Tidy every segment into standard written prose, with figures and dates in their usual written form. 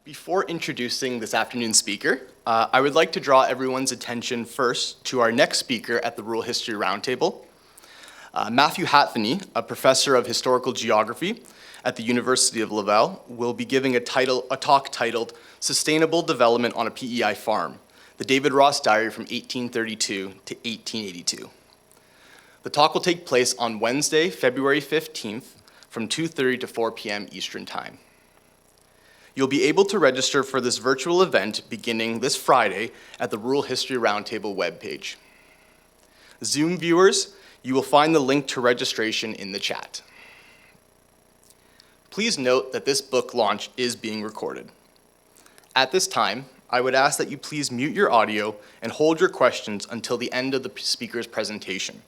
Before introducing this afternoon's speaker, I would like to draw everyone's attention first to our next speaker at the Rural History Roundtable. Matthew Hathany, a professor of historical geography at the University of Laval, will be giving a talk titled Sustainable Development on a PEI Farm, the David Ross Diary from 1832 to 1882. The talk will take place on Wednesday, February 15th from 2:30 to 4 p.m. Eastern Time. You'll be able to register for this virtual event beginning this Friday at the Rural History Roundtable webpage. Zoom viewers, you will find the link to registration in the chat. Please note that this book launch is being recorded. At this time, I would ask that you please mute your audio and hold your questions until the end of the speaker's presentation,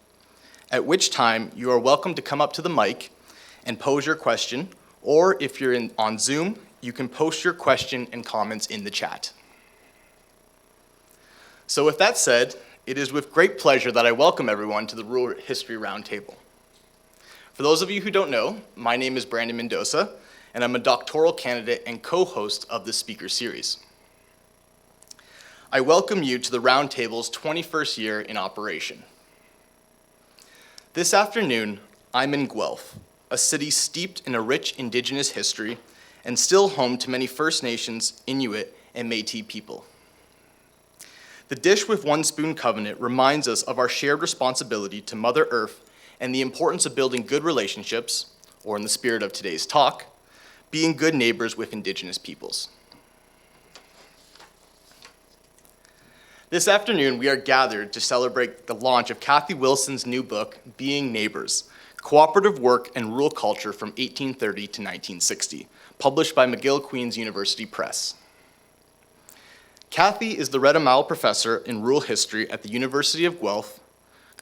at which time you are welcome to come up to the mic and pose your question, or if you're on Zoom, you can post your question and comments in the chat. So with that said, it is with great pleasure that I welcome everyone to the Rural History Roundtable. For those of you who don't know, my name is Brandon Mendoza, and I'm a doctoral candidate and co-host of this speaker series. I welcome you to the Roundtable's 21st year in operation. This afternoon, I'm in Guelph, a city steeped in a rich Indigenous history and still home to many First Nations, Inuit, and Métis people. The Dish with One Spoon covenant reminds us of our shared responsibility to Mother Earth and the importance of building good relationships, or in the spirit of today's talk, being good neighbors with Indigenous peoples. This afternoon, we are gathered to celebrate the launch of Catharine Wilson's new book, Being Neighbours, Cooperative Work and Rural Culture from 1830 to 1960, published by McGill-Queen's University Press. Cathy is the Redamal Professor in Rural History at the University of Guelph,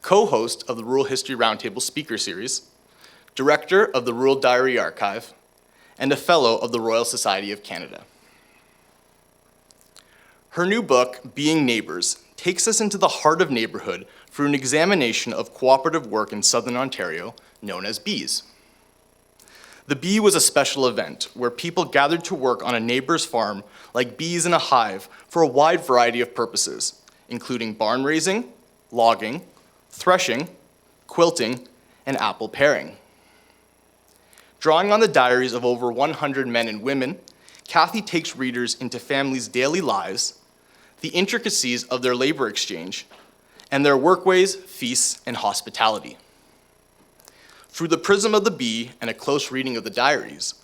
co-host of the Rural History Roundtable Speaker Series, Director of the Rural Diary Archive, and a Fellow of the Royal Society of Canada. Her new book, Being Neighbours, takes us into the heart of neighborhood through an examination of cooperative work in Southern Ontario, known as Bees. The Bee was a special event where people gathered to work on a neighbor's farm like bees in a hive for a wide variety of purposes, including barn raising, logging, threshing, quilting, and apple paring. Drawing on the diaries of over 100 men and women, Cathy takes readers into families' daily lives, the intricacies of their labor exchange, and their workways, feasts, and hospitality. Through the prism of the Bee and a close reading of the diaries,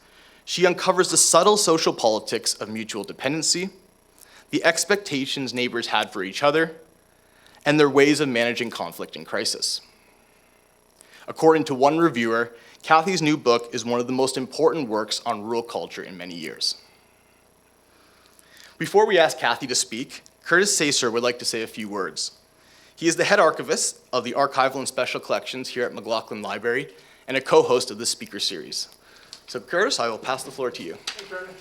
she uncovers the subtle social politics of mutual dependency, the expectations neighbors had for each other, and their ways of managing conflict and crisis. According to one reviewer, Cathy's new book is one of the most important works on rural culture in many years. Before we ask Cathy to speak, Curtis Sacer would like to say a few words. He is the head archivist of the Archival and Special Collections here at McLaughlin Library and a co-host of this speaker series. So Curtis, I will pass the floor to you. Thanks, Brendan.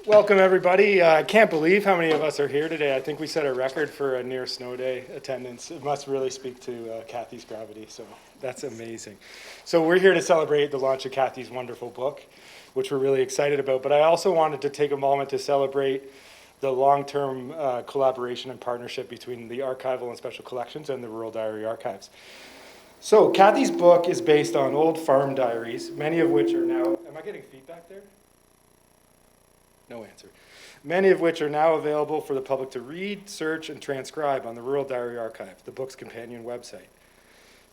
Welcome, everybody. I can't believe how many of us are here today. I think we set a record for a near snow day attendance. It must really speak to Cathy's gravity, so that's amazing. So we're here to celebrate the launch of Cathy's wonderful book, which we're really excited about. But I also wanted to take a moment to celebrate the long-term collaboration and partnership between the Archival and Special Collections and the Rural Diary Archives. So Cathy's book is based on old farm diaries, many of which are now, am I getting feedback there? No answer. Many of which are now available for the public to read, search, and transcribe on the Rural Diary Archive, the book's companion website.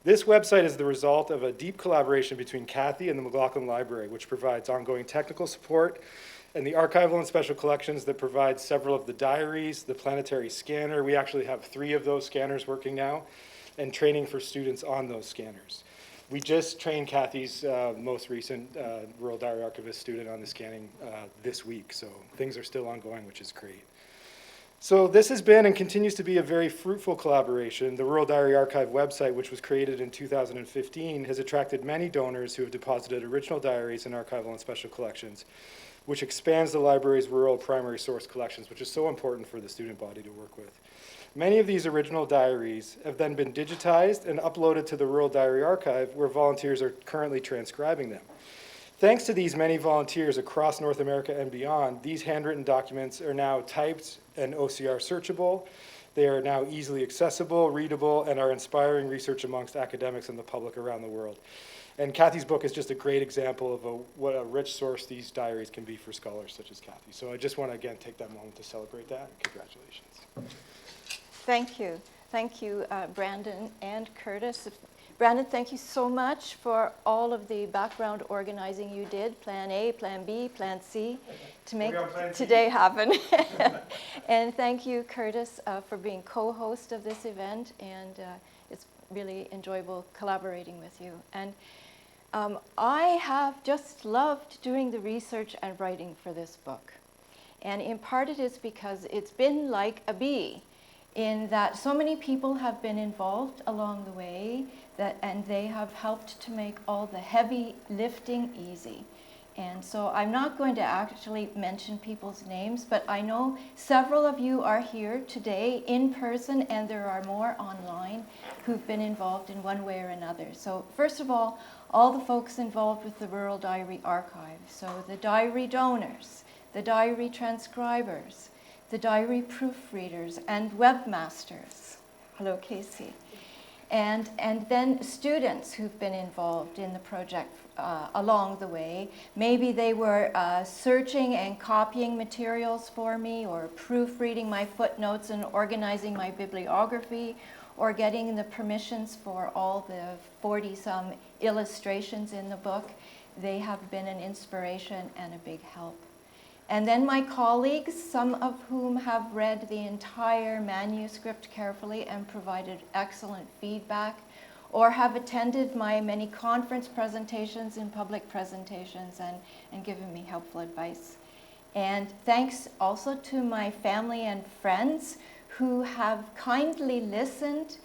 This website is the result of a deep collaboration between Cathy and the McLaughlin Library, which provides ongoing technical support, and the Archival and Special Collections that provides several of the diaries, the planetary scanner. We actually have 3 of those scanners working now, and training for students on those scanners. We just trained Cathy's most recent Rural Diary Archivist student on the scanning this week, so things are still ongoing, which is great. So this has been and continues to be a very fruitful collaboration. The Rural Diary Archive website, which was created in 2015, has attracted many donors who have deposited original diaries in Archival and Special Collections, which expands the library's rural primary source collections, which is so important for the student body to work with. Many of these original diaries have then been digitized and uploaded to the Rural Diary Archive, where volunteers are currently transcribing them. Thanks to these many volunteers across North America and beyond, these handwritten documents are now typed and OCR searchable. They are now easily accessible, readable, and are inspiring research amongst academics and the public around the world. And Kathy's book is just a great example of what a rich source these diaries can be for scholars such as Kathy. So I just want to, again, take that moment to celebrate that. Congratulations. Thank you. Thank you, Brandon and Curtis. Brandon, thank you so much for all of the background organizing you did, Plan A, Plan B, Plan C, to make today happen. And thank you, Curtis, for being co-host of this event, and it's really enjoyable collaborating with you. And I have just loved doing the research and writing for this book. And in part it is because it's been like a bee, in that so many people have been involved along the way, and they have helped to make all the heavy lifting easy. And so I'm not going to actually mention people's names, but I know several of you are here today in person, and there are more online who've been involved in one way or another. So first of all the folks involved with the Rural Diary Archive. So the diary donors, the diary transcribers, the diary proofreaders and webmasters. Hello, Casey. And then students who've been involved in the project along the way. Maybe they were searching and copying materials for me, or proofreading my footnotes and organizing my bibliography, or getting the permissions for all the 40-some illustrations in the book. They have been an inspiration and a big help. And then my colleagues, some of whom have read the entire manuscript carefully and provided excellent feedback, or have attended my many conference presentations and public presentations and given me helpful advice. And thanks also to my family and friends who have kindly listened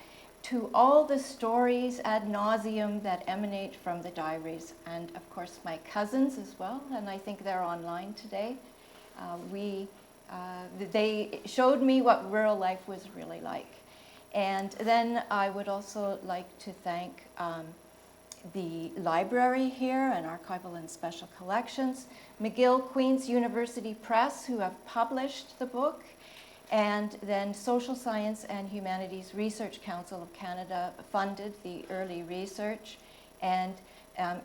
to all the stories ad nauseum that emanate from the diaries. And of course my cousins as well, and I think they're online today. They showed me what rural life was really like. And then I would also like to thank the library here and Archival and Special Collections, McGill Queen's University Press, who have published the book, and then Social Science and Humanities Research Council of Canada funded the early research, and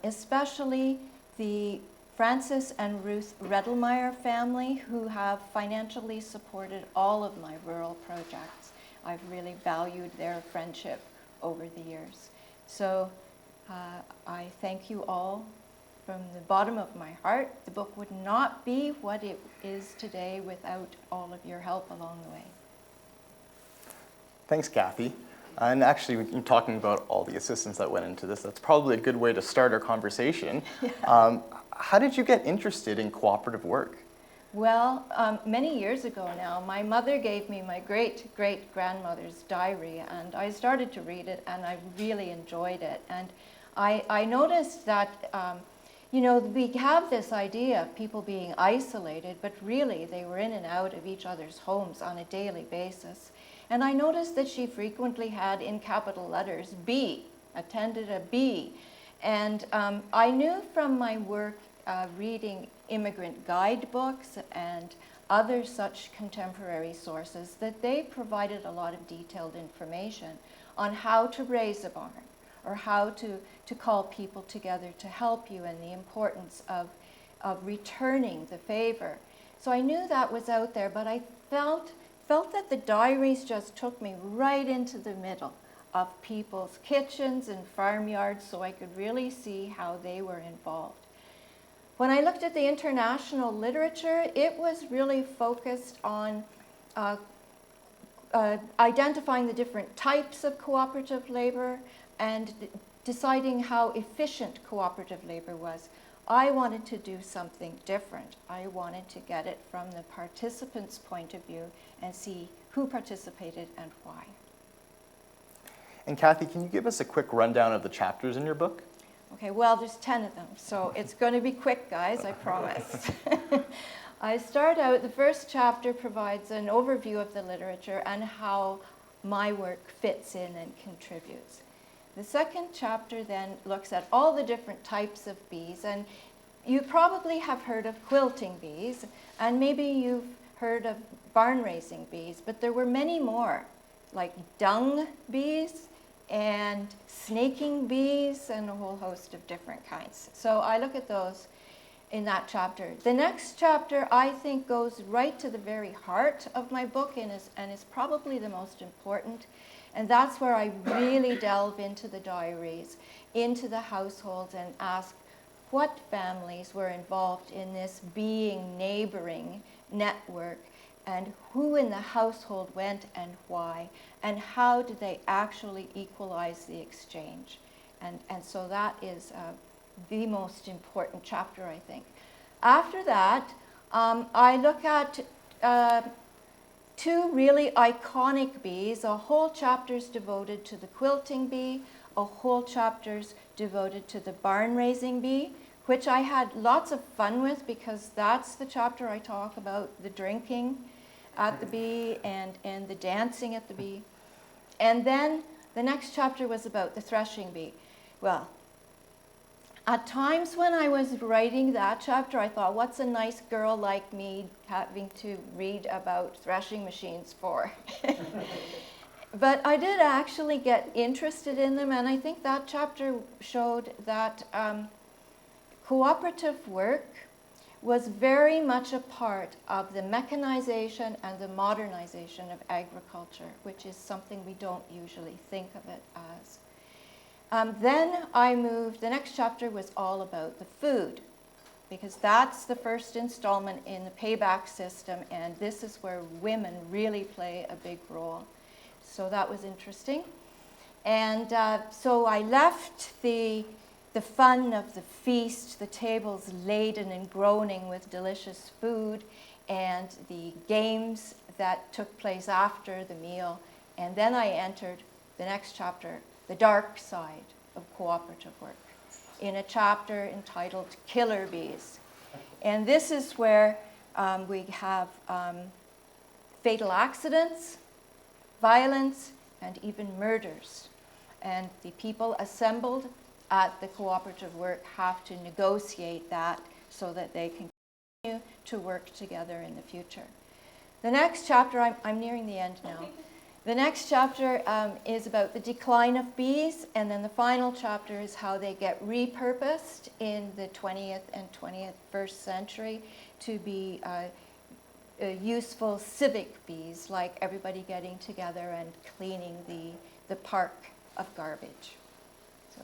especially the Francis and Ruth Redelmeyer family, who have financially supported all of my rural projects. I've really valued their friendship over the years. So I thank you all from the bottom of my heart. The book would not be what it is today without all of your help along the way. Thanks, Kathy. And actually, when you're talking about all the assistance that went into this, that's probably a good way to start our conversation. Yeah. How did you get interested in cooperative work? Well, many years ago now, my mother gave me my great-great-grandmother's diary, and I started to read it, and I really enjoyed it. And I noticed that, you know, we have this idea of people being isolated, but really they were in and out of each other's homes on a daily basis. And I noticed that she frequently had, in capital letters, B, attended a B. And I knew from my work reading immigrant guidebooks and other such contemporary sources that they provided a lot of detailed information on how to raise a barn, or how to call people together to help you, and the importance of returning the favor. So I knew that was out there, but I felt that the diaries just took me right into the middle of people's kitchens and farmyards, so I could really see how they were involved. When I looked at the international literature, it was really focused on identifying the different types of cooperative labor and deciding how efficient cooperative labor was. I wanted to do something different. I wanted to get it from the participant's point of view and see who participated and why. And Kathy, can you give us a quick rundown of the chapters in your book? Okay, well, there's 10 of them, so it's going to be quick, guys, I promise. I start out, the first chapter provides an overview of the literature and how my work fits in and contributes. The second chapter then looks at all the different types of bees, and you probably have heard of quilting bees, and maybe you've heard of barn raising bees, but there were many more, like dung bees and snaking bees and a whole host of different kinds. So I look at those in that chapter. The next chapter, I think, goes right to the very heart of my book and is probably the most important. And that's where I really delve into the diaries, into the households, and ask what families were involved in this being neighbouring network, and who in the household went and why, and how did they actually equalize the exchange. And so that is the most important chapter, I think. After that, I look at two really iconic bees, a whole chapter's devoted to the quilting bee, a whole chapter's devoted to the barn raising bee, which I had lots of fun with because that's the chapter I talk about the drinking at the bee and the dancing at the bee. And then the next chapter was about the threshing bee. Well, at times when I was writing that chapter, I thought, what's a nice girl like me having to read about threshing machines for? But I did actually get interested in them, and I think that chapter showed that cooperative work was very much a part of the mechanization and the modernization of agriculture, which is something we don't usually think of it as. Then I moved, the next chapter was all about the food, because that's the first installment in the payback system, and this is where women really play a big role. So that was interesting. And so I left the fun of the feast, the tables laden and groaning with delicious food, and the games that took place after the meal. And then I entered the next chapter, the dark side of cooperative work, in a chapter entitled Killer Bees. And this is where we have fatal accidents, violence, and even murders. And the people assembled at the cooperative work have to negotiate that so that they can continue to work together in the future. The next chapter, I'm nearing the end now. The next chapter is about the decline of bees, and then the final chapter is how they get repurposed in the 20th and 21st century to be useful civic bees, like everybody getting together and cleaning the park of garbage. So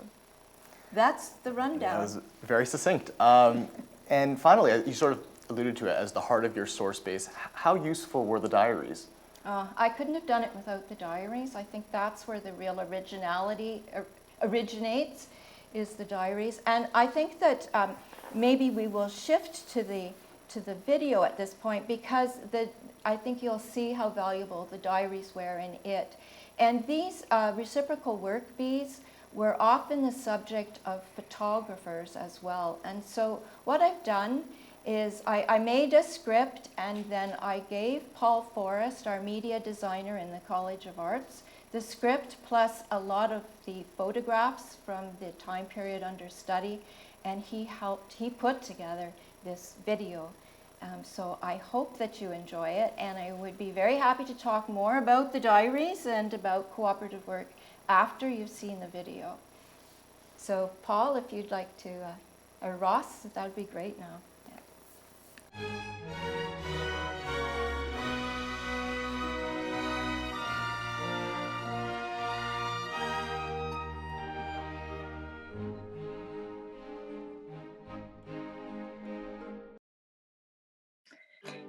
that's the rundown. That was very succinct. And finally, you sort of alluded to it as the heart of your source base. How useful were the diaries? I couldn't have done it without the diaries. I think that's where the real originality originates, is the diaries. And I think that maybe we will shift to the video at this point, because I think you'll see how valuable the diaries were in it. And these reciprocal work bees were often the subject of photographers as well. And so what I've done is I made a script, and then I gave Paul Forrest, our media designer in the College of Arts, the script plus a lot of the photographs from the time period under study, and he put together this video. So I hope that you enjoy it, and I would be very happy to talk more about the diaries and about cooperative work after you've seen the video. So Paul, if you'd like to, or Ross, that would be great now.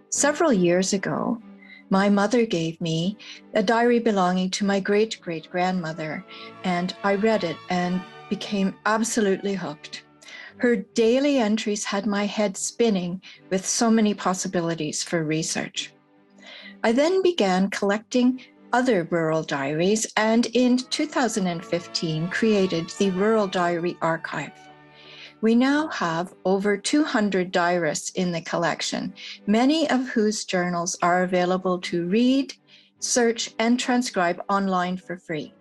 Several years ago, my mother gave me a diary belonging to my great-great-grandmother, and I read it and became absolutely hooked. Her daily entries had my head spinning with so many possibilities for research. I then began collecting other rural diaries, and in 2015 created the Rural Diary Archive. We now have over 200 diarists in the collection, many of whose journals are available to read search, and transcribe online for free.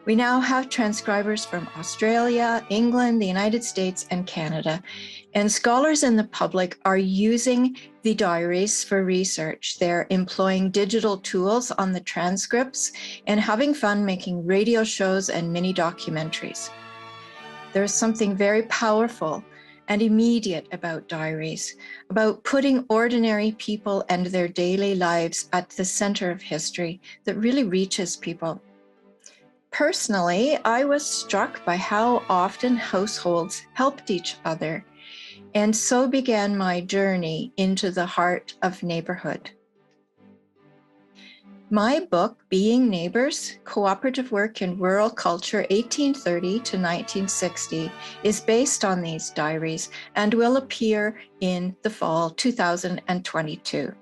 We now have transcribers from Australia, England, the United States, and Canada. And scholars and the public are using the diaries for research. They're employing digital tools on the transcripts and having fun making radio shows and mini documentaries. There's something very powerful and immediate about diaries, about putting ordinary people and their daily lives at the center of history that really reaches people. Personally, I was struck by how often households helped each other, and so began my journey into the heart of neighborhood. My book, Being Neighbours, Cooperative Work in Rural Culture 1830 to 1960, is based on these diaries and will appear in the fall 2022.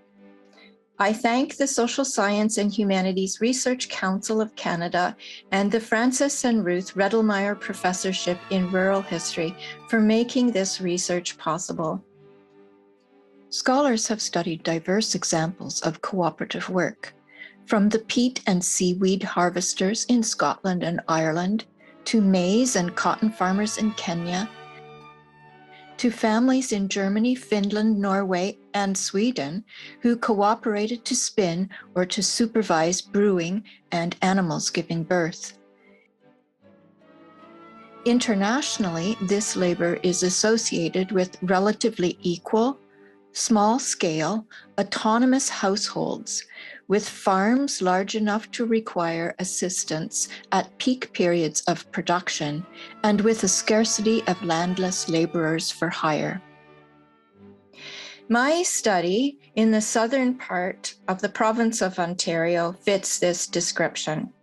I thank the Social Science and Humanities Research Council of Canada and the Frances and Ruth Redelmeyer Professorship in Rural History for making this research possible. Scholars have studied diverse examples of cooperative work, from the peat and seaweed harvesters in Scotland and Ireland, to maize and cotton farmers in Kenya, to families in Germany, Finland, Norway, and Sweden who cooperated to spin or to supervise brewing and animals giving birth. Internationally, this labor is associated with relatively equal, small-scale, autonomous households with farms large enough to require assistance at peak periods of production and with a scarcity of landless laborers for hire. My study in the southern part of the province of Ontario fits this description.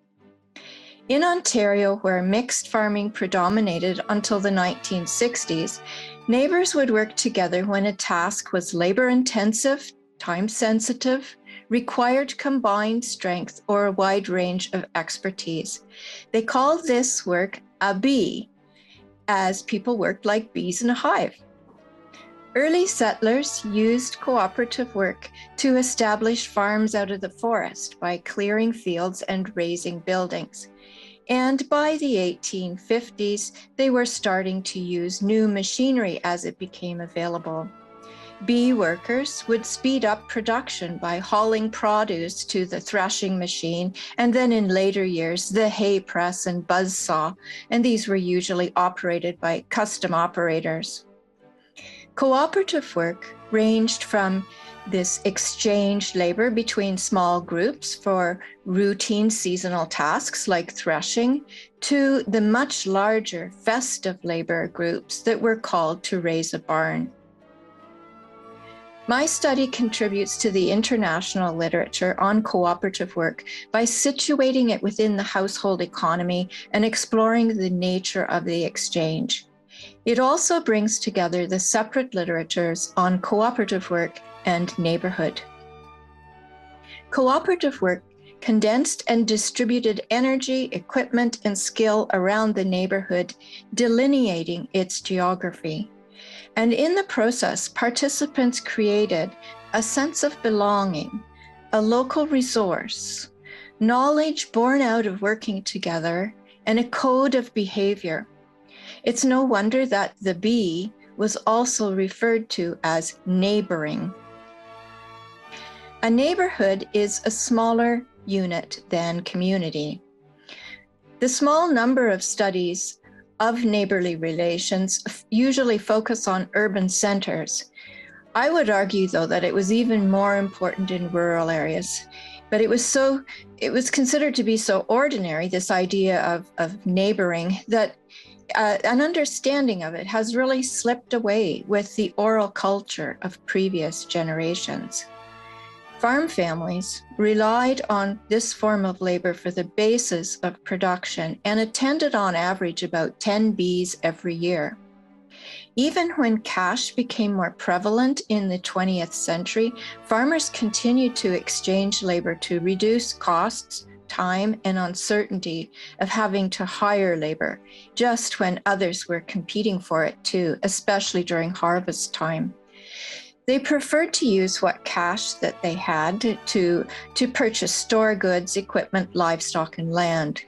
In Ontario, where mixed farming predominated until the 1960s, neighbors would work together when a task was labor-intensive, time-sensitive, required combined strength or a wide range of expertise. They called this work a bee, as people worked like bees in a hive. Early settlers used cooperative work to establish farms out of the forest by clearing fields and raising buildings. And by the 1850s, they were starting to use new machinery as it became available. Bee workers would speed up production by hauling produce to the threshing machine, and then in later years, the hay press and buzz saw, and these were usually operated by custom operators. Cooperative work ranged from this exchange labor between small groups for routine seasonal tasks like threshing to the much larger festive labor groups that were called to raise a barn. My study contributes to the international literature on cooperative work by situating it within the household economy and exploring the nature of the exchange. It also brings together the separate literatures on cooperative work and neighborhood. Cooperative work condensed and distributed energy, equipment, and skill around the neighborhood, delineating its geography. And in the process, participants created a sense of belonging, a local resource, knowledge born out of working together, and a code of behavior. It's no wonder that the bee was also referred to as neighbouring. A neighbourhood is a smaller unit than community. The small number of studies of neighborly relations usually focus on urban centers. I would argue, though, that it was even more important in rural areas. But it was considered to be so ordinary, this idea of neighboring, that an understanding of it has really slipped away with the oral culture of previous generations. Farm families relied on this form of labor for the basis of production and attended on average about 10 bees every year. Even when cash became more prevalent in the 20th century, farmers continued to exchange labor to reduce costs, time, and uncertainty of having to hire labor, just when others were competing for it too, especially during harvest time. They preferred to use what cash that they had to purchase store goods, equipment, livestock, and land.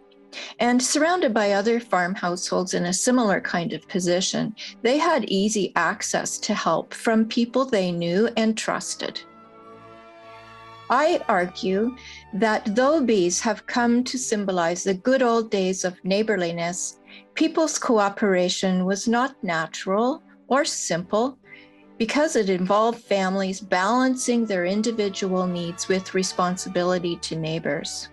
And surrounded by other farm households in a similar kind of position, they had easy access to help from people they knew and trusted. I argue that though bees have come to symbolize the good old days of neighborliness, people's cooperation was not natural or simple because it involved families balancing their individual needs with responsibility to neighbors.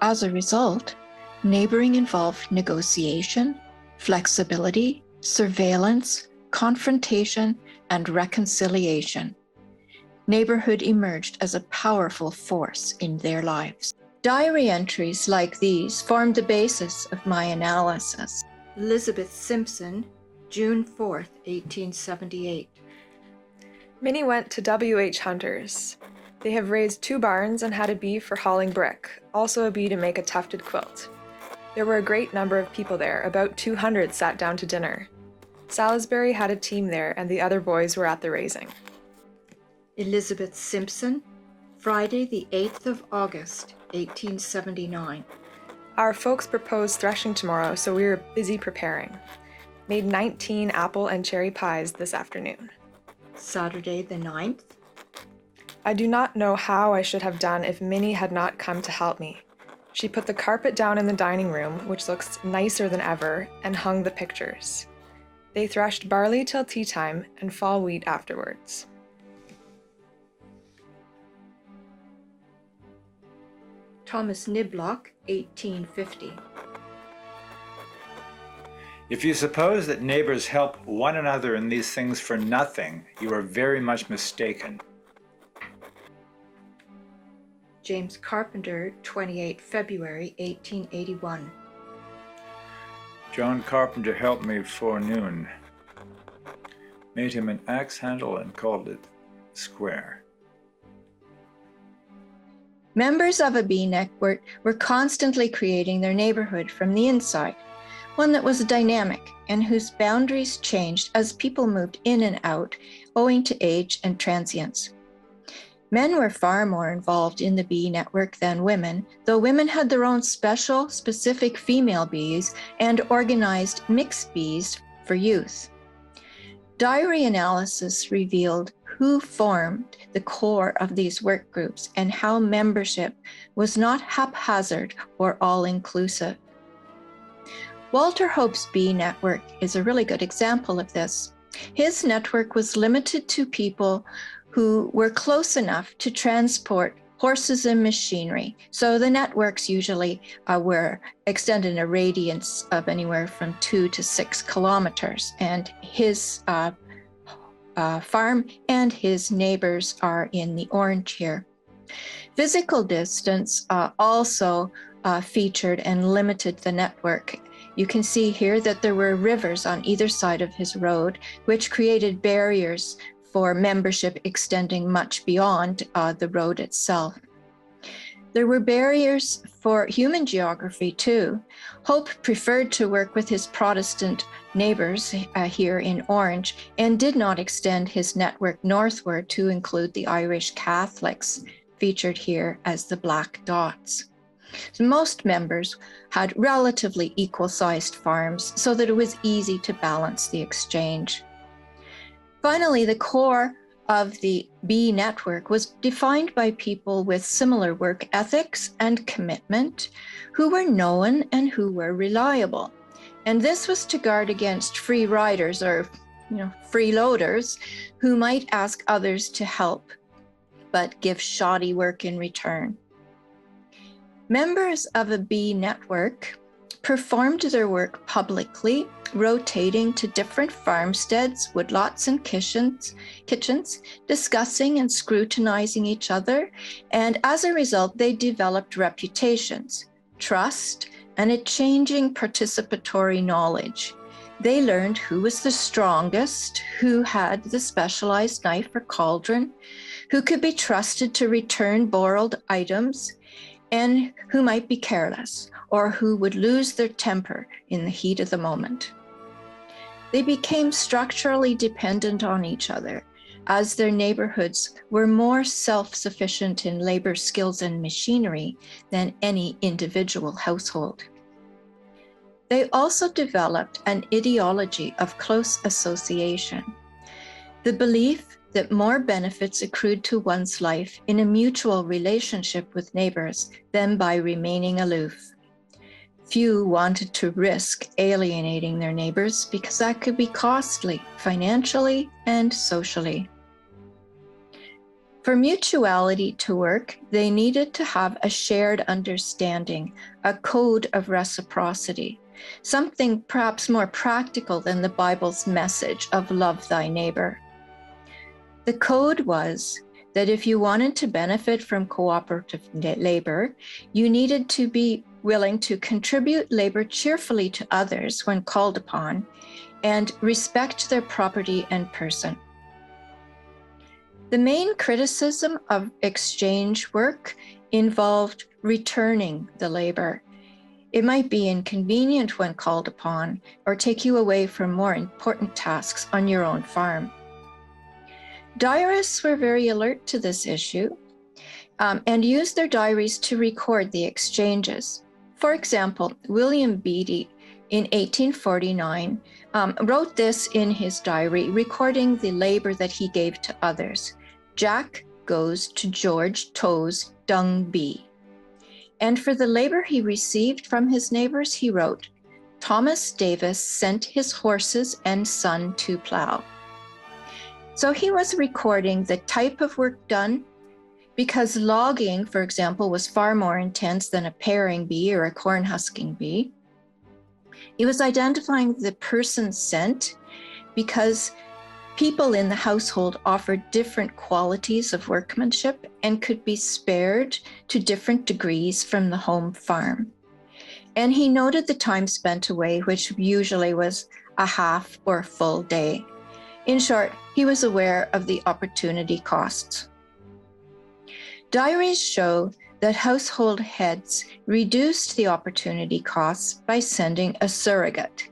As a result, neighboring involved negotiation, flexibility, surveillance, confrontation, and reconciliation. Neighborhood emerged as a powerful force in their lives. Diary entries like these formed the basis of my analysis. Elizabeth Simpson, June 4th, 1878. Minnie went to W.H. Hunter's. They have raised 2 barns and had a bee for hauling brick, also a bee to make a tufted quilt. There were a great number of people there, about 200 sat down to dinner. Salisbury had a team there and the other boys were at the raising. Elizabeth Simpson, Friday the 8th of August, 1879. Our folks proposed threshing tomorrow, so we were busy preparing. Made 19 apple and cherry pies this afternoon. Saturday the 9th. I do not know how I should have done if Minnie had not come to help me. She put the carpet down in the dining room, which looks nicer than ever, and hung the pictures. They threshed barley till tea time and fall wheat afterwards. Thomas Niblock, 1850. If you suppose that neighbors help one another in these things for nothing, you are very much mistaken. James Carpenter, 28 February, 1881. John Carpenter helped me forenoon. Made him an axe handle and called it square. Members of a bee network were constantly creating their neighborhood from the inside, one that was dynamic and whose boundaries changed as people moved in and out owing to age and transience. Men were far more involved in the bee network than women, though women had their own special, specific female bees and organized mixed bees for youth. Diary analysis revealed who formed the core of these work groups and how membership was not haphazard or all-inclusive. Walter Hope's bee network is a really good example of this. His network was limited to people who were close enough to transport horses and machinery. So the networks usually were extended in a radius of anywhere from 2 to 6 kilometers. And his farm and his neighbors are in the orange here. Physical distance also featured and limited the network. You can see here that there were rivers on either side of his road, which created barriers for membership extending much beyond the road itself. There were barriers for human geography too. Hope preferred to work with his Protestant neighbors here in orange and did not extend his network northward to include the Irish Catholics featured here as the black dots. So most members had relatively equal-sized farms so that it was easy to balance the exchange. Finally, the core of the bee network was defined by people with similar work ethics and commitment, who were known and who were reliable. And this was to guard against free riders or freeloaders who might ask others to help, but give shoddy work in return. Members of a bee network performed their work publicly, rotating to different farmsteads, woodlots, and kitchens, discussing and scrutinizing each other. And as a result, they developed reputations, trust, and a changing participatory knowledge. They learned who was the strongest, who had the specialized knife or cauldron, who could be trusted to return borrowed items, and who might be careless or who would lose their temper in the heat of the moment. They became structurally dependent on each other, as their neighborhoods were more self-sufficient in labor skills and machinery than any individual household. They also developed an ideology of close association, the belief that more benefits accrued to one's life in a mutual relationship with neighbors than by remaining aloof. Few wanted to risk alienating their neighbors because that could be costly financially and socially. For mutuality to work, they needed to have a shared understanding, a code of reciprocity, something perhaps more practical than the Bible's message of love thy neighbor. The code was that if you wanted to benefit from cooperative labor, you needed to be willing to contribute labor cheerfully to others when called upon and respect their property and person. The main criticism of exchange work involved returning the labor. It might be inconvenient when called upon or take you away from more important tasks on your own farm. Diarists were very alert to this issue and used their diaries to record the exchanges. For example, William Beattie in 1849 wrote this in his diary, recording the labor that he gave to others. Jack goes to George Toe's dung bee. And for the labor he received from his neighbors, he wrote, Thomas Davis sent his horses and son to plow. So he was recording the type of work done, because logging, for example, was far more intense than a paring bee or a corn husking bee. He was identifying the person sent because people in the household offered different qualities of workmanship and could be spared to different degrees from the home farm. And he noted the time spent away, which usually was a half or full day. In short, he was aware of the opportunity costs. Diaries show that household heads reduced the opportunity costs by sending a surrogate.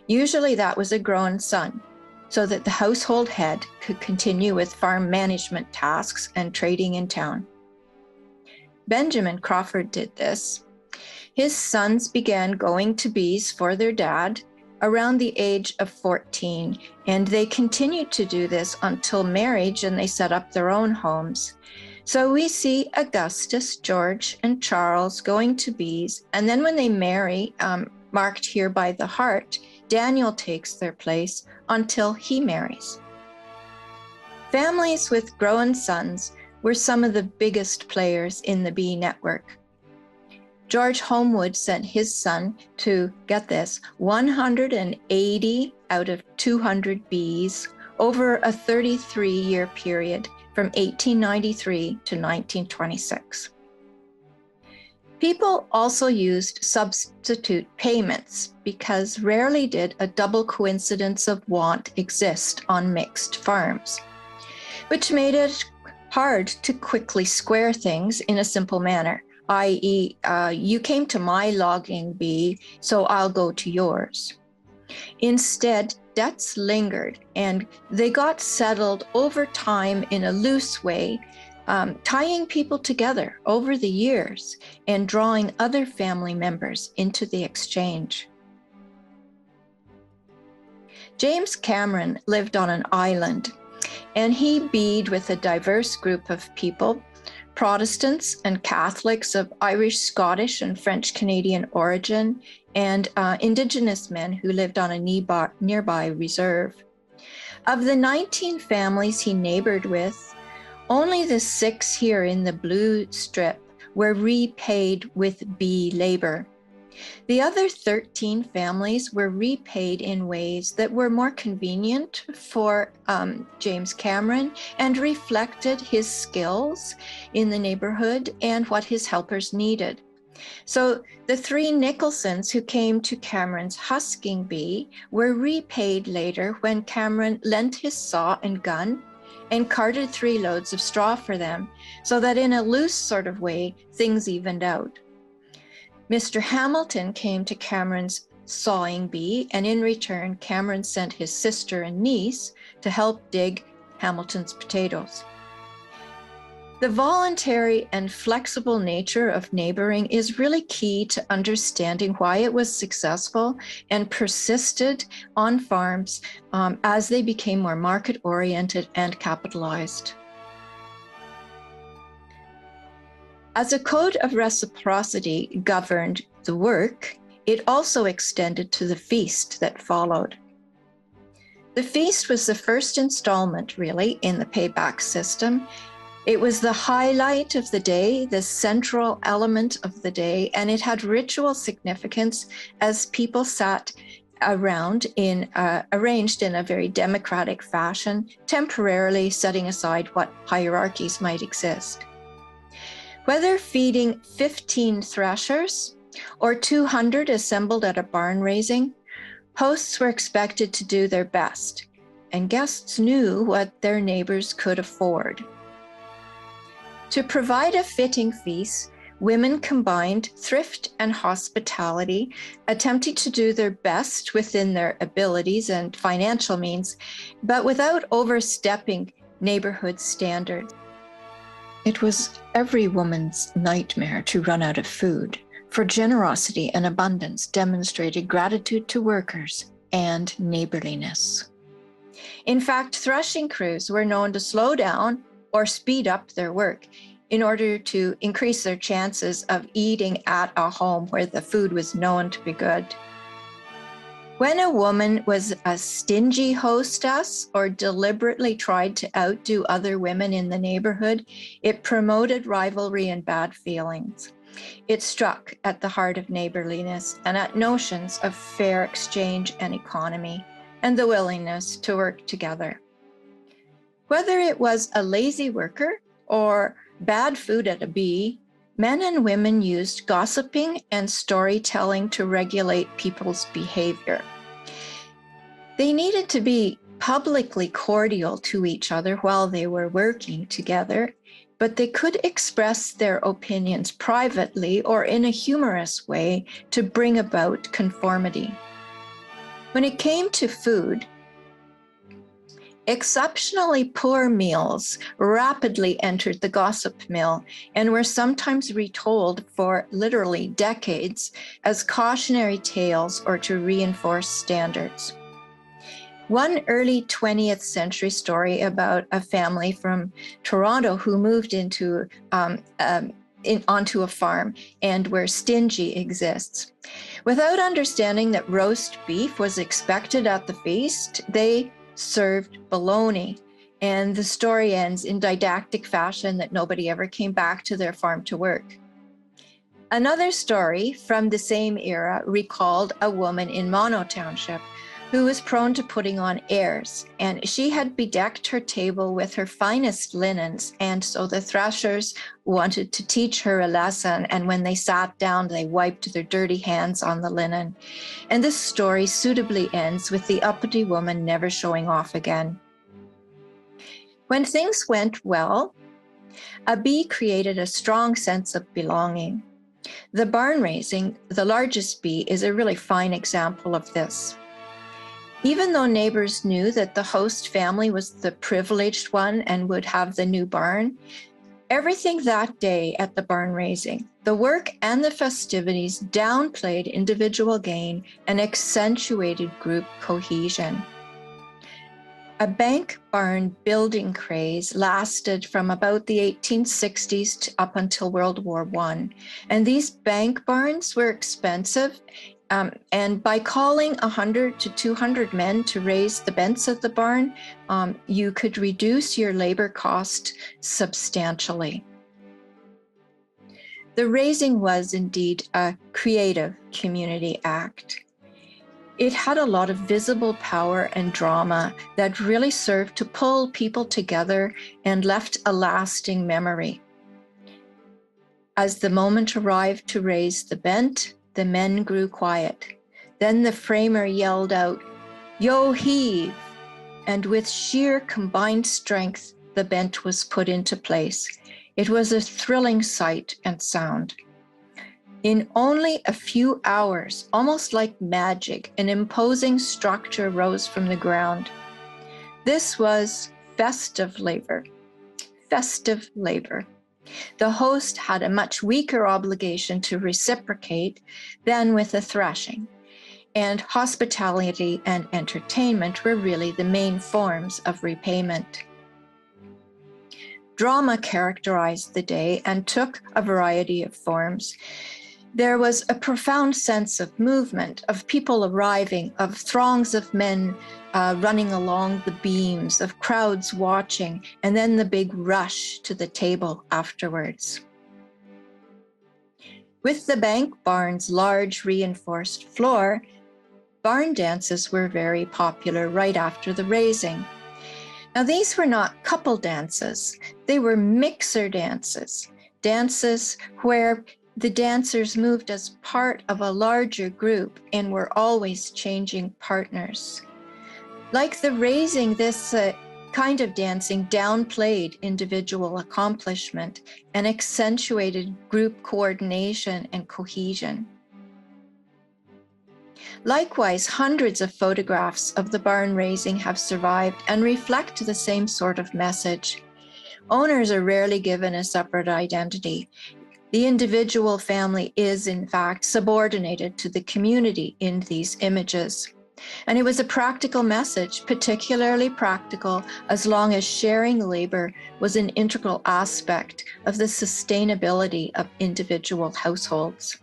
Usually that was a grown son, so that the household head could continue with farm management tasks and trading in town. Benjamin Crawford did this. His sons began going to bees for their dad around the age of 14, and they continued to do this until marriage, and they set up their own homes. So we see Augustus, George, and Charles going to bees, and then when they marry, marked here by the heart, Daniel takes their place until he marries. Families with grown sons were some of the biggest players in the bee network. George Homewood sent his son to, get this, 180 out of 200 bees over a 33-year period from 1893 to 1926. People also used substitute payments because rarely did a double coincidence of want exist on mixed farms, which made it hard to quickly square things in a simple manner, i.e., you came to my logging bee, so I'll go to yours. Instead, debts lingered and they got settled over time in a loose way, tying people together over the years and drawing other family members into the exchange. James Cameron lived on an island, and he beed with a diverse group of people, Protestants and Catholics of Irish, Scottish, and French Canadian origin, and Indigenous men who lived on a nearby reserve. Of the 19 families he neighbored with, only the 6 here in the blue strip were repaid with bee labor. The other 13 families were repaid in ways that were more convenient for James Cameron and reflected his skills in the neighborhood and what his helpers needed. So the 3 Nicholsons who came to Cameron's husking bee were repaid later when Cameron lent his saw and gun and carted 3 loads of straw for them, so that in a loose sort of way, things evened out. Mr. Hamilton came to Cameron's sawing bee, and in return, Cameron sent his sister and niece to help dig Hamilton's potatoes. The voluntary and flexible nature of neighbouring is really key to understanding why it was successful and persisted on farms as they became more market-oriented and capitalized. As a code of reciprocity governed the work, it also extended to the feast that followed. The feast was the first installment, really, in the payback system. It was the highlight of the day, the central element of the day, and it had ritual significance as people sat around arranged in a very democratic fashion, temporarily setting aside what hierarchies might exist. Whether feeding 15 threshers or 200 assembled at a barn raising, hosts were expected to do their best, and guests knew what their neighbors could afford. To provide a fitting feast, women combined thrift and hospitality, attempting to do their best within their abilities and financial means, but without overstepping neighborhood standards. It was every woman's nightmare to run out of food, for generosity and abundance demonstrated gratitude to workers and neighborliness. In fact, threshing crews were known to slow down or speed up their work in order to increase their chances of eating at a home where the food was known to be good. When a woman was a stingy hostess or deliberately tried to outdo other women in the neighborhood, it promoted rivalry and bad feelings. It struck at the heart of neighborliness and at notions of fair exchange and economy and the willingness to work together. Whether it was a lazy worker or bad food at a bee, men and women used gossiping and storytelling to regulate people's behavior. They needed to be publicly cordial to each other while they were working together, but they could express their opinions privately or in a humorous way to bring about conformity. When it came to food, exceptionally poor meals rapidly entered the gossip mill and were sometimes retold for literally decades as cautionary tales or to reinforce standards. One early 20th century story about a family from Toronto who moved onto a farm and where stingy exists. Without understanding that roast beef was expected at the feast, they served bologna, and the story ends in didactic fashion that nobody ever came back to their farm to work. Another story from the same era recalled a woman in Mono Township who was prone to putting on airs, and she had bedecked her table with her finest linens, and so the threshers wanted to teach her a lesson, and when they sat down, they wiped their dirty hands on the linen. And this story suitably ends with the uppity woman never showing off again. When things went well, a bee created a strong sense of belonging. The barn raising, the largest bee, is a really fine example of this. Even though neighbors knew that the host family was the privileged one and would have the new barn, everything that day at the barn raising, the work and the festivities downplayed individual gain and accentuated group cohesion. A bank barn building craze lasted from about the 1860s to up until World War I. And these bank barns were expensive. And by calling 100 to 200 men to raise the bents of the barn, you could reduce your labor cost substantially. The raising was indeed a creative community act. It had a lot of visible power and drama that really served to pull people together and left a lasting memory. As the moment arrived to raise the bent, the men grew quiet. Then the framer yelled out, "Yo heave!" And with sheer combined strength, the bent was put into place. It was a thrilling sight and sound. In only a few hours, almost like magic, an imposing structure rose from the ground. This was festive labor. Festive labor. The host had a much weaker obligation to reciprocate than with a threshing, and hospitality and entertainment were really the main forms of repayment. Drama characterized the day and took a variety of forms. There was a profound sense of movement, of people arriving, of throngs of men running along the beams, of crowds watching, and then the big rush to the table afterwards. With the bank barn's large reinforced floor, barn dances were very popular right after the raising. Now, these were not couple dances. They were mixer dances, dances where the dancers moved as part of a larger group and were always changing partners. Like the raising, this kind of dancing downplayed individual accomplishment and accentuated group coordination and cohesion. Likewise, hundreds of photographs of the barn raising have survived and reflect the same sort of message. Owners are rarely given a separate identity. The individual family is, in fact, subordinated to the community in these images. And it was a practical message, particularly practical as long as sharing labor was an integral aspect of the sustainability of individual households.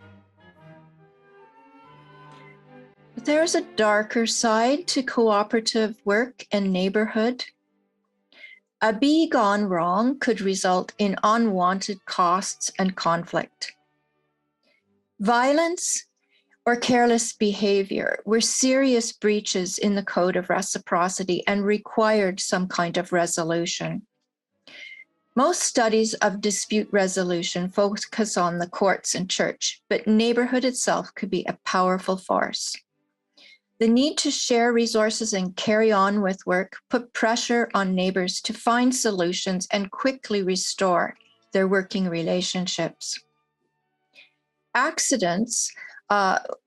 But there's a darker side to cooperative work and neighborhood. A bee gone wrong could result in unwanted costs and conflict. Violence or careless behavior were serious breaches in the code of reciprocity and required some kind of resolution. Most studies of dispute resolution focus on the courts and church, but neighborhood itself could be a powerful force. The need to share resources and carry on with work put pressure on neighbors to find solutions and quickly restore their working relationships. Accidents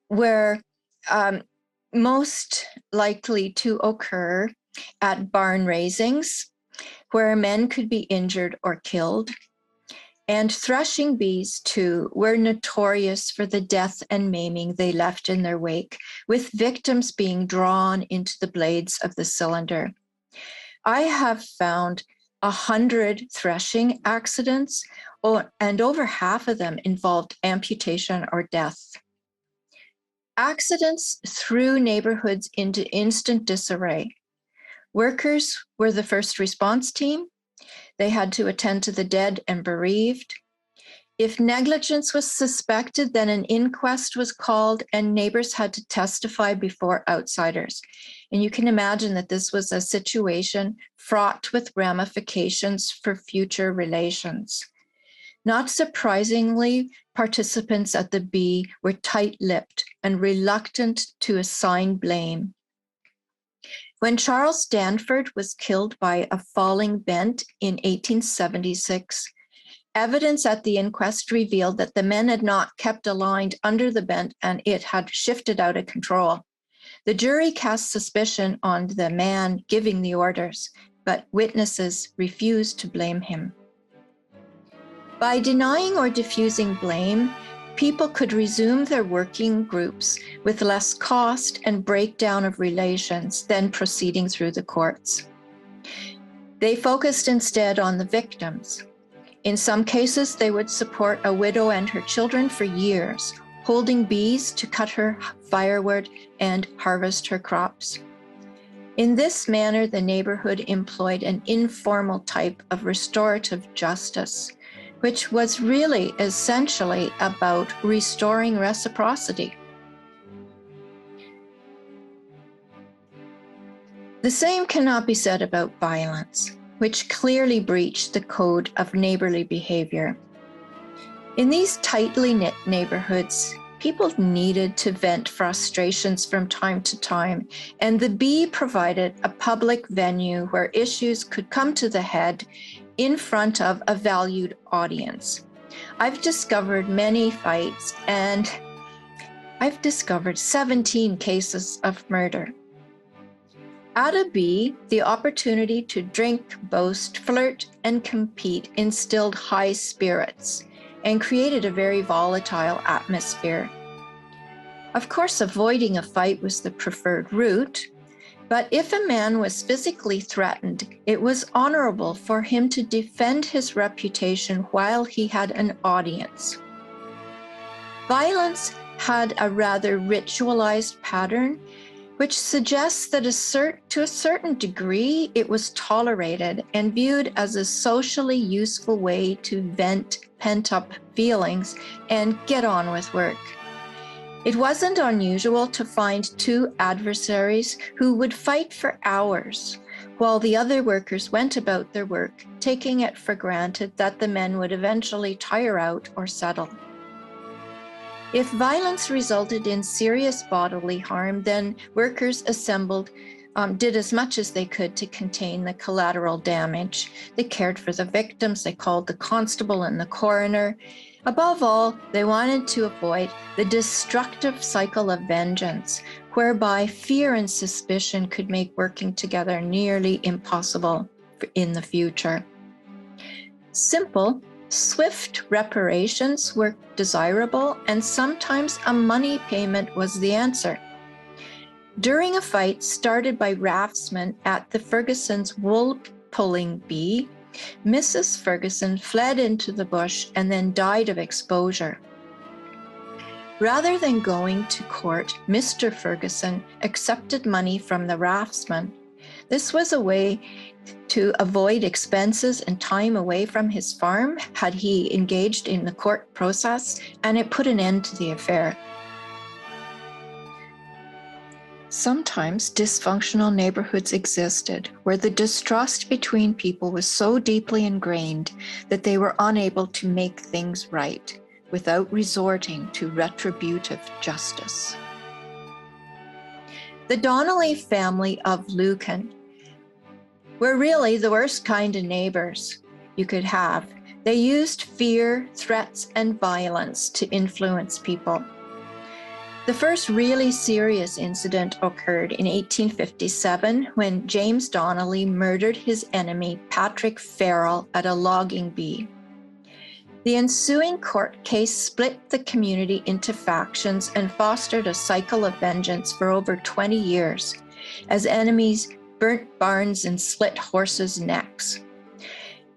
were most likely to occur at barn raisings, where men could be injured or killed. And threshing bees, too, were notorious for the death and maiming they left in their wake, with victims being drawn into the blades of the cylinder. I have found 100 threshing accidents, and over half of them involved amputation or death. Accidents threw neighborhoods into instant disarray. Workers were the first response team. They had to attend to the dead and bereaved. If negligence was suspected, then an inquest was called and neighbors had to testify before outsiders. And you can imagine that this was a situation fraught with ramifications for future relations. Not surprisingly, participants at the bee were tight-lipped and reluctant to assign blame. When Charles Stanford was killed by a falling bent in 1876, evidence at the inquest revealed that the men had not kept aligned under the bent and it had shifted out of control. The jury cast suspicion on the man giving the orders, but witnesses refused to blame him. By denying or diffusing blame, people could resume their working groups with less cost and breakdown of relations than proceeding through the courts. They focused instead on the victims. In some cases, they would support a widow and her children for years, holding bees to cut her firewood and harvest her crops. In this manner, the neighborhood employed an informal type of restorative justice, which was really essentially about restoring reciprocity. The same cannot be said about violence, which clearly breached the code of neighborly behavior. In these tightly knit neighborhoods, people needed to vent frustrations from time to time, and the bee provided a public venue where issues could come to the head in front of a valued audience. I've discovered many fights, and I've discovered 17 cases of murder. At a B, the opportunity to drink, boast, flirt, and compete instilled high spirits and created a very volatile atmosphere. Of course, avoiding a fight was the preferred route, but if a man was physically threatened, it was honorable for him to defend his reputation while he had an audience. Violence had a rather ritualized pattern, which suggests that to a certain degree, it was tolerated and viewed as a socially useful way to vent pent-up feelings and get on with work. It wasn't unusual to find two adversaries who would fight for hours, while the other workers went about their work, taking it for granted that the men would eventually tire out or settle. If violence resulted in serious bodily harm, then workers assembled, did as much as they could to contain the collateral damage. They cared for the victims, they called the constable and the coroner. Above all, they wanted to avoid the destructive cycle of vengeance, whereby fear and suspicion could make working together nearly impossible in the future. Simple, swift reparations were desirable, and sometimes a money payment was the answer. During a fight started by raftsmen at the Ferguson's wool pulling bee, Mrs. Ferguson fled into the bush and then died of exposure. Rather than going to court, Mr. Ferguson accepted money from the raftsmen. This was a way to avoid expenses and time away from his farm had he engaged in the court process, and it put an end to the affair. Sometimes dysfunctional neighborhoods existed where the distrust between people was so deeply ingrained that they were unable to make things right without resorting to retributive justice. The Donnelly family of Lucan were really the worst kind of neighbors you could have. They used fear, threats, and violence to influence people. The first really serious incident occurred in 1857 when James Donnelly murdered his enemy, Patrick Farrell, at a logging bee. The ensuing court case split the community into factions and fostered a cycle of vengeance for over 20 years, as enemies burnt barns and slit horses' necks.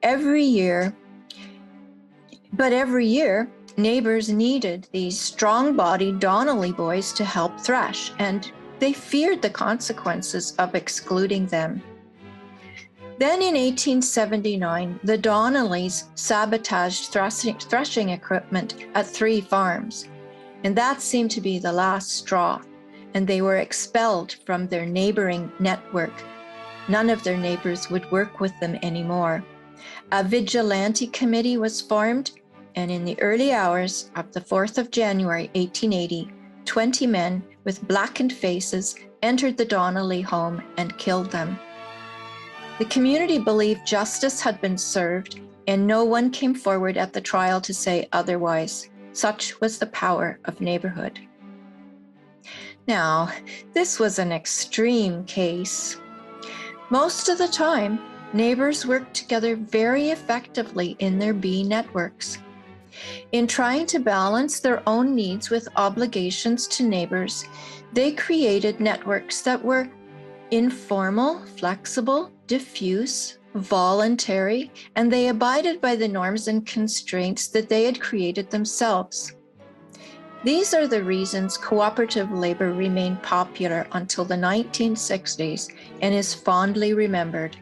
Every year, neighbors needed these strong-bodied Donnelly boys to help thresh, and they feared the consequences of excluding them. Then in 1879, the Donnellys sabotaged threshing equipment at 3 farms, and that seemed to be the last straw, and they were expelled from their neighboring network. None of their neighbors would work with them anymore. A vigilante committee was formed, and in the early hours of the 4th of January, 1880, 20 men with blackened faces entered the Donnelly home and killed them. The community believed justice had been served, and no one came forward at the trial to say otherwise. Such was the power of neighborhood. Now, this was an extreme case. Most of the time, neighbors worked together very effectively in their bee networks. In trying to balance their own needs with obligations to neighbors, they created networks that were informal, flexible, diffuse, voluntary, and they abided by the norms and constraints that they had created themselves. These are the reasons cooperative labor remained popular until the 1960s and is fondly remembered.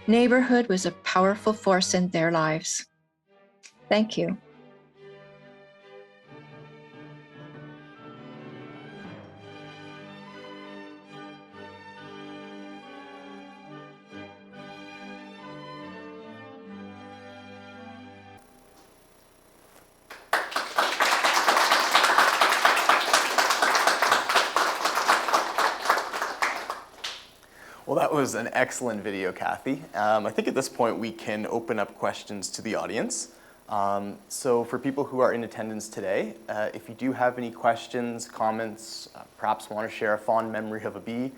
Neighborhood was a powerful force in their lives. Thank you. Well, that was an excellent video, Kathy. I think at this point we can open up questions to the audience. So for people who are in attendance today, if you do have any questions, comments, perhaps want to share a fond memory of a bee,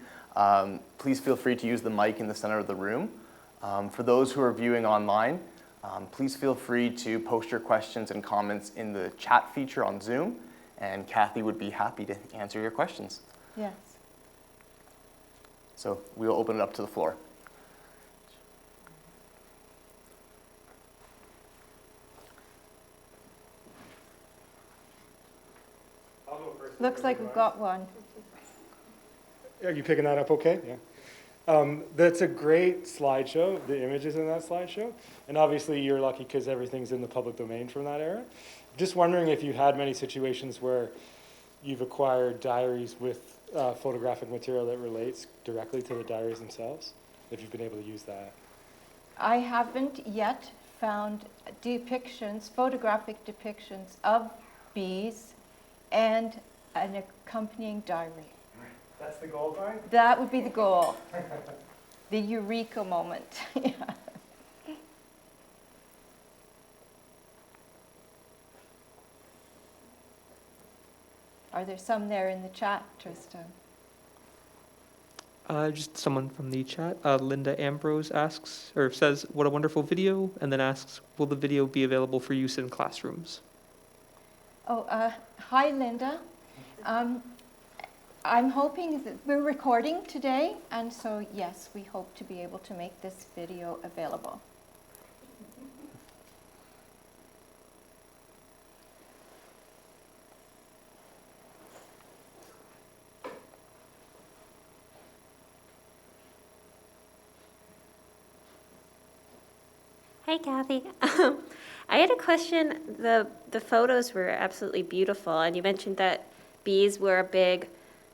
Please feel free to use the mic in the center of the room. For those who are viewing online, please feel free to post your questions and comments in the chat feature on Zoom, and Kathy would be happy to answer your questions. Yes. So we'll open it up to the floor. I'll go first. Looks like we've got one. Are you picking that up okay? Yeah. That's a great slideshow, the images in that slideshow. And obviously you're lucky because everything's in the public domain from that era. Just wondering if you had many situations where you've acquired diaries with photographic material that relates directly to the diaries themselves, if you've been able to use that. I haven't yet found depictions, photographic depictions of bees and an accompanying diary. That's the goal, Brian? That would be the goal. The eureka moment. Yeah. Are there some there in the chat, Tristan? Just someone from the chat. Linda Ambrose asks, or says, "What a wonderful video," and then asks, "Will the video be available for use in classrooms?" Oh, hi, Linda. I'm hoping that we're recording today, and so yes, we hope to be able to make this video available. Hi, Kathy. I had a question. The photos were absolutely beautiful, and you mentioned that bees were a big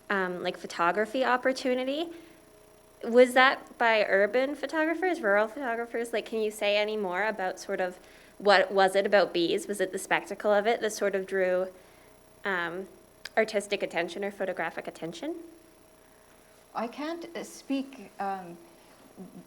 like photography opportunity. Was that by urban photographers, rural photographers? Like, can you say any more about sort of what was it about bees? Was it the spectacle of it that sort of drew artistic attention or photographic attention? I can't speak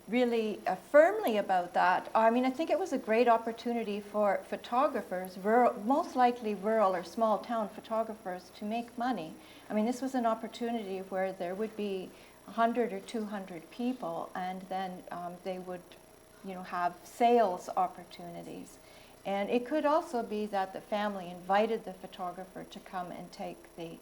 really firmly about that. I mean, I think it was a great opportunity for photographers, most likely rural or small town photographers, to make money. I mean, this was an opportunity where there would be 100 or 200 people, and then they would, have sales opportunities. And it could also be that the family invited the photographer to come and take the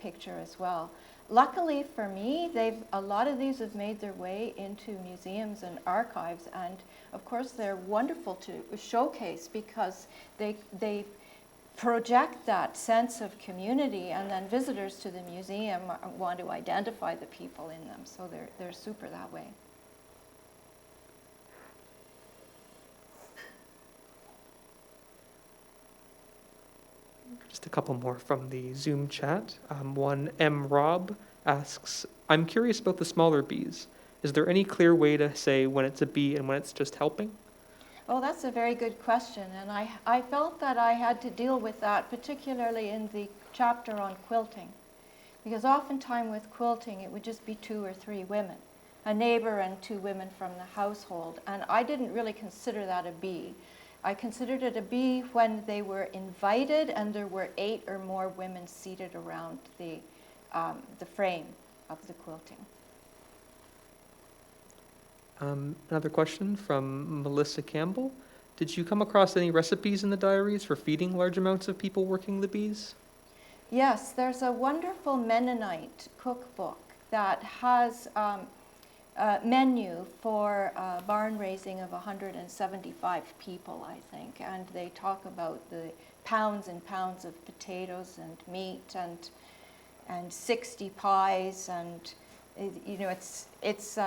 picture as well. Luckily for me, a lot of these have made their way into museums and archives, and of course they're wonderful to showcase because they project that sense of community, and then visitors to the museum want to identify the people in them, so they're super that way. Just a couple more from the Zoom chat. One, M. Rob asks, "I'm curious about the smaller bees. Is there any clear way to say when it's a bee and when it's just helping?" Oh, that's a very good question, and I felt that I had to deal with that, particularly in the chapter on quilting, because oftentimes with quilting it would just be 2 or 3 women, a neighbor and 2 women from the household, and I didn't really consider that a bee. I considered it a bee when they were invited and there were 8 or more women seated around the frame of the quilting. Another question from Melissa Campbell. "Did you come across any recipes in the diaries for feeding large amounts of people working the bees?" Yes, there's a wonderful Mennonite cookbook that has a menu for barn raising of 175 people, I think, and they talk about the pounds and pounds of potatoes and meat and 60 pies, and it's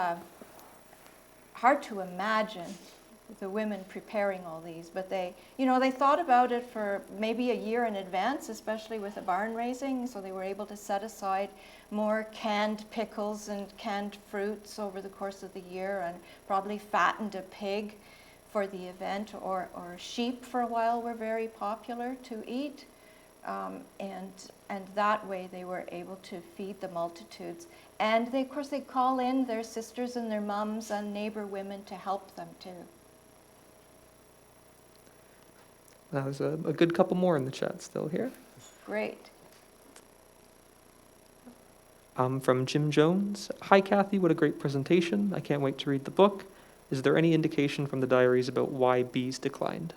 hard to imagine the women preparing all these, but they thought about it for maybe a year in advance, especially with the barn raising, so they were able to set aside more canned pickles and canned fruits over the course of the year, and probably fattened a pig for the event, or sheep for a while were very popular to eat, and that way they were able to feed the multitudes. And of course they call in their sisters and their mums and neighbor women to help them too. There's a good couple more in the chat still here. Great. From Jim Jones. Hi, Kathy. What a great presentation. I can't wait to read the book. Is there any indication from the diaries about why bees declined?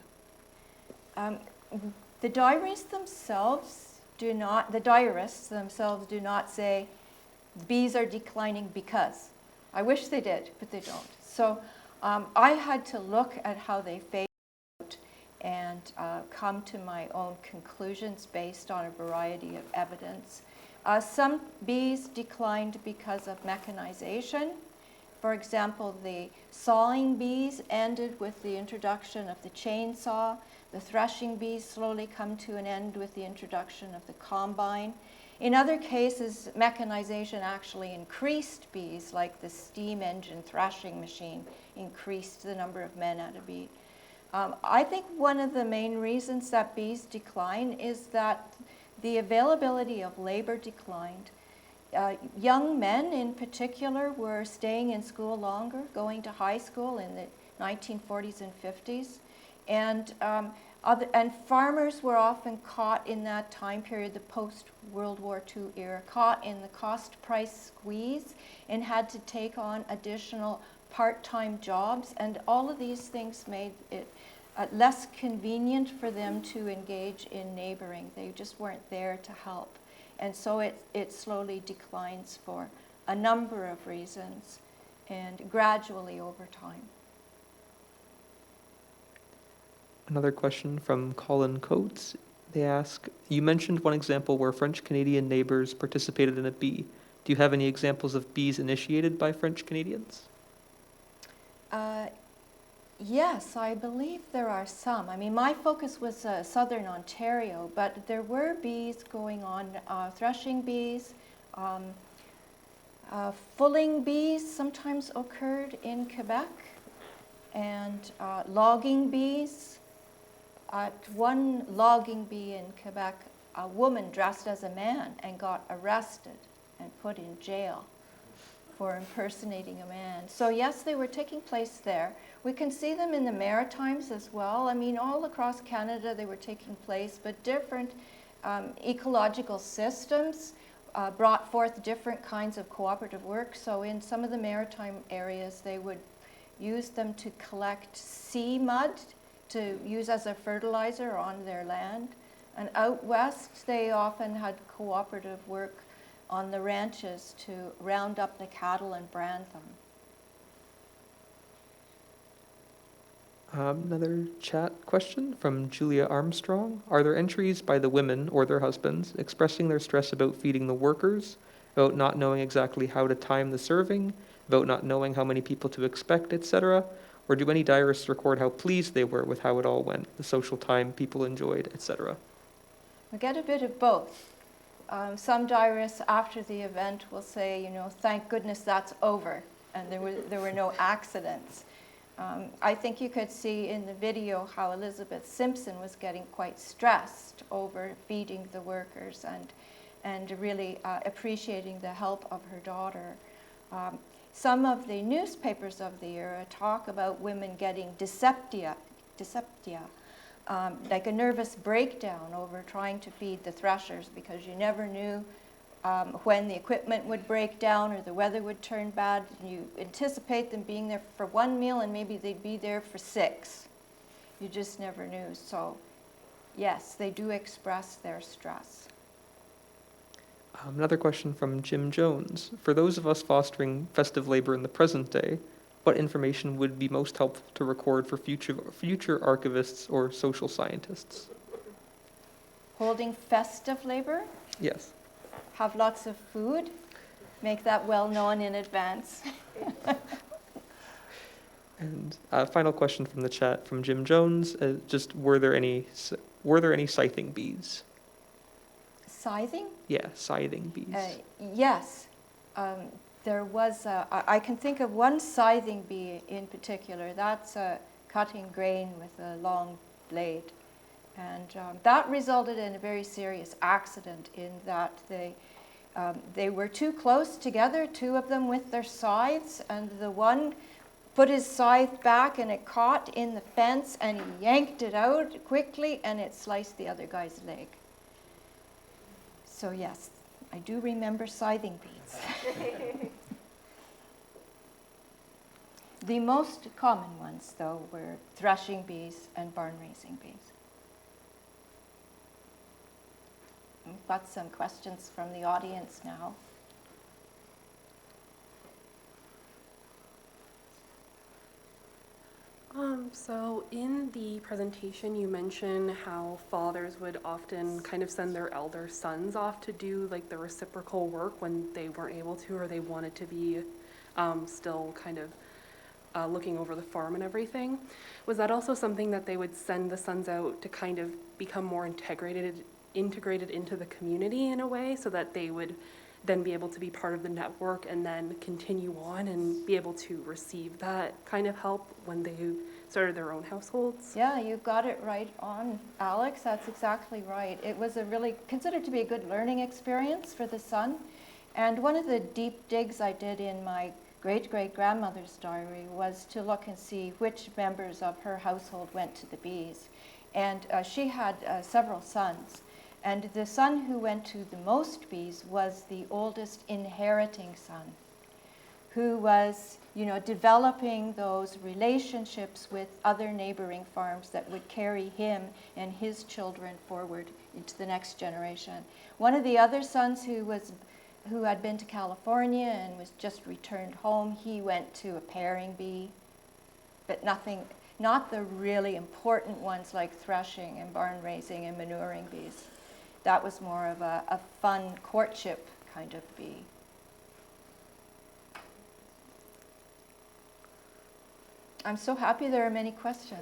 The diaries themselves do not, the diarists themselves do not say bees are declining because. I wish they did, but they don't. So I had to look at how they phase out and come to my own conclusions based on a variety of evidence. Some bees declined because of mechanization. For example, the sawing bees ended with the introduction of the chainsaw. The threshing bees slowly come to an end with the introduction of the combine. In other cases, mechanization actually increased bees, like the steam engine threshing machine increased the number of men at a bee. I think one of the main reasons that bees decline is that the availability of labor declined. Young men in particular were staying in school longer, going to high school in the 1940s and 50s. And farmers were often caught in that time period, the post-World War II era, caught in the cost-price squeeze and had to take on additional part-time jobs. And all of these things made it less convenient for them to engage in neighbouring. They just weren't there to help. And so it slowly declines for a number of reasons and gradually over time. Another question from Colin Coates. They ask, you mentioned one example where French-Canadian neighbours participated in a bee. Do you have any examples of bees initiated by French Canadians? Yes, I believe there are some. I mean, my focus was southern Ontario, but there were bees going on, threshing bees, fulling bees sometimes occurred in Quebec, and logging bees. At one logging bee in Quebec, a woman dressed as a man and got arrested and put in jail for impersonating a man. So yes, they were taking place there. We can see them in the Maritimes as well. I mean, all across Canada they were taking place, but different ecological systems brought forth different kinds of cooperative work. So in some of the maritime areas, they would use them to collect sea mud to use as a fertilizer on their land. And out west, they often had cooperative work on the ranches to round up the cattle and brand them. Another chat question from Julia Armstrong. Are there entries by the women or their husbands expressing their stress about feeding the workers, about not knowing exactly how to time the serving, about not knowing how many people to expect, etc.? Or do any diarists record how pleased they were with how it all went, the social time people enjoyed, etc.? We get a bit of both. Some diarists after the event will say, you know, thank goodness that's over, and there were no accidents. I think you could see in the video how Elizabeth Simpson was getting quite stressed over feeding the workers and really appreciating the help of her daughter. Some of the newspapers of the era talk about women getting dyspepsia, like a nervous breakdown over trying to feed the threshers because you never knew when the equipment would break down or the weather would turn bad. You anticipate them being there for one meal and maybe they'd be there for 6. You just never knew. So yes, they do express their stress. Another question from Jim Jones. For those of us fostering festive labor in the present day, what information would be most helpful to record for future archivists or social scientists? Holding festive labor? Yes. Have lots of food, make that well known in advance. And final question from the chat from Jim Jones. Just were there any scything bees? Scything? Yeah, scything bees. Yes. There was, I can think of one scything bee in particular. That's cutting grain with a long blade. And that resulted in a very serious accident in that they were too close together, 2 of them with their scythes, and the one put his scythe back and it caught in the fence and he yanked it out quickly and it sliced the other guy's leg. So yes, I do remember scything bees. The most common ones, though, were threshing bees and barn-raising bees. We've got some questions from the audience now. So in the presentation, you mentioned how fathers would often kind of send their elder sons off to do like the reciprocal work when they weren't able to, or they wanted to be still kind of looking over the farm and everything. Was that also something that they would send the sons out to kind of become more integrated into the community in a way, so that they would then be able to be part of the network and then continue on and be able to receive that kind of help when they started their own households? Yeah, you got it right on, Alex. That's exactly right. It was a really considered to be a good learning experience for the son. And one of the deep digs I did in my great-great-grandmother's diary was to look and see which members of her household went to the bees. And she had several sons. And the son who went to the most bees was the oldest inheriting son, who was, developing those relationships with other neighboring farms that would carry him and his children forward into the next generation. One of the other sons who had been to California and was just returned home, he went to a pairing bee, but not the really important ones like threshing and barn raising and manuring bees. That was more of a fun courtship kind of bee. I'm so happy there are many questions.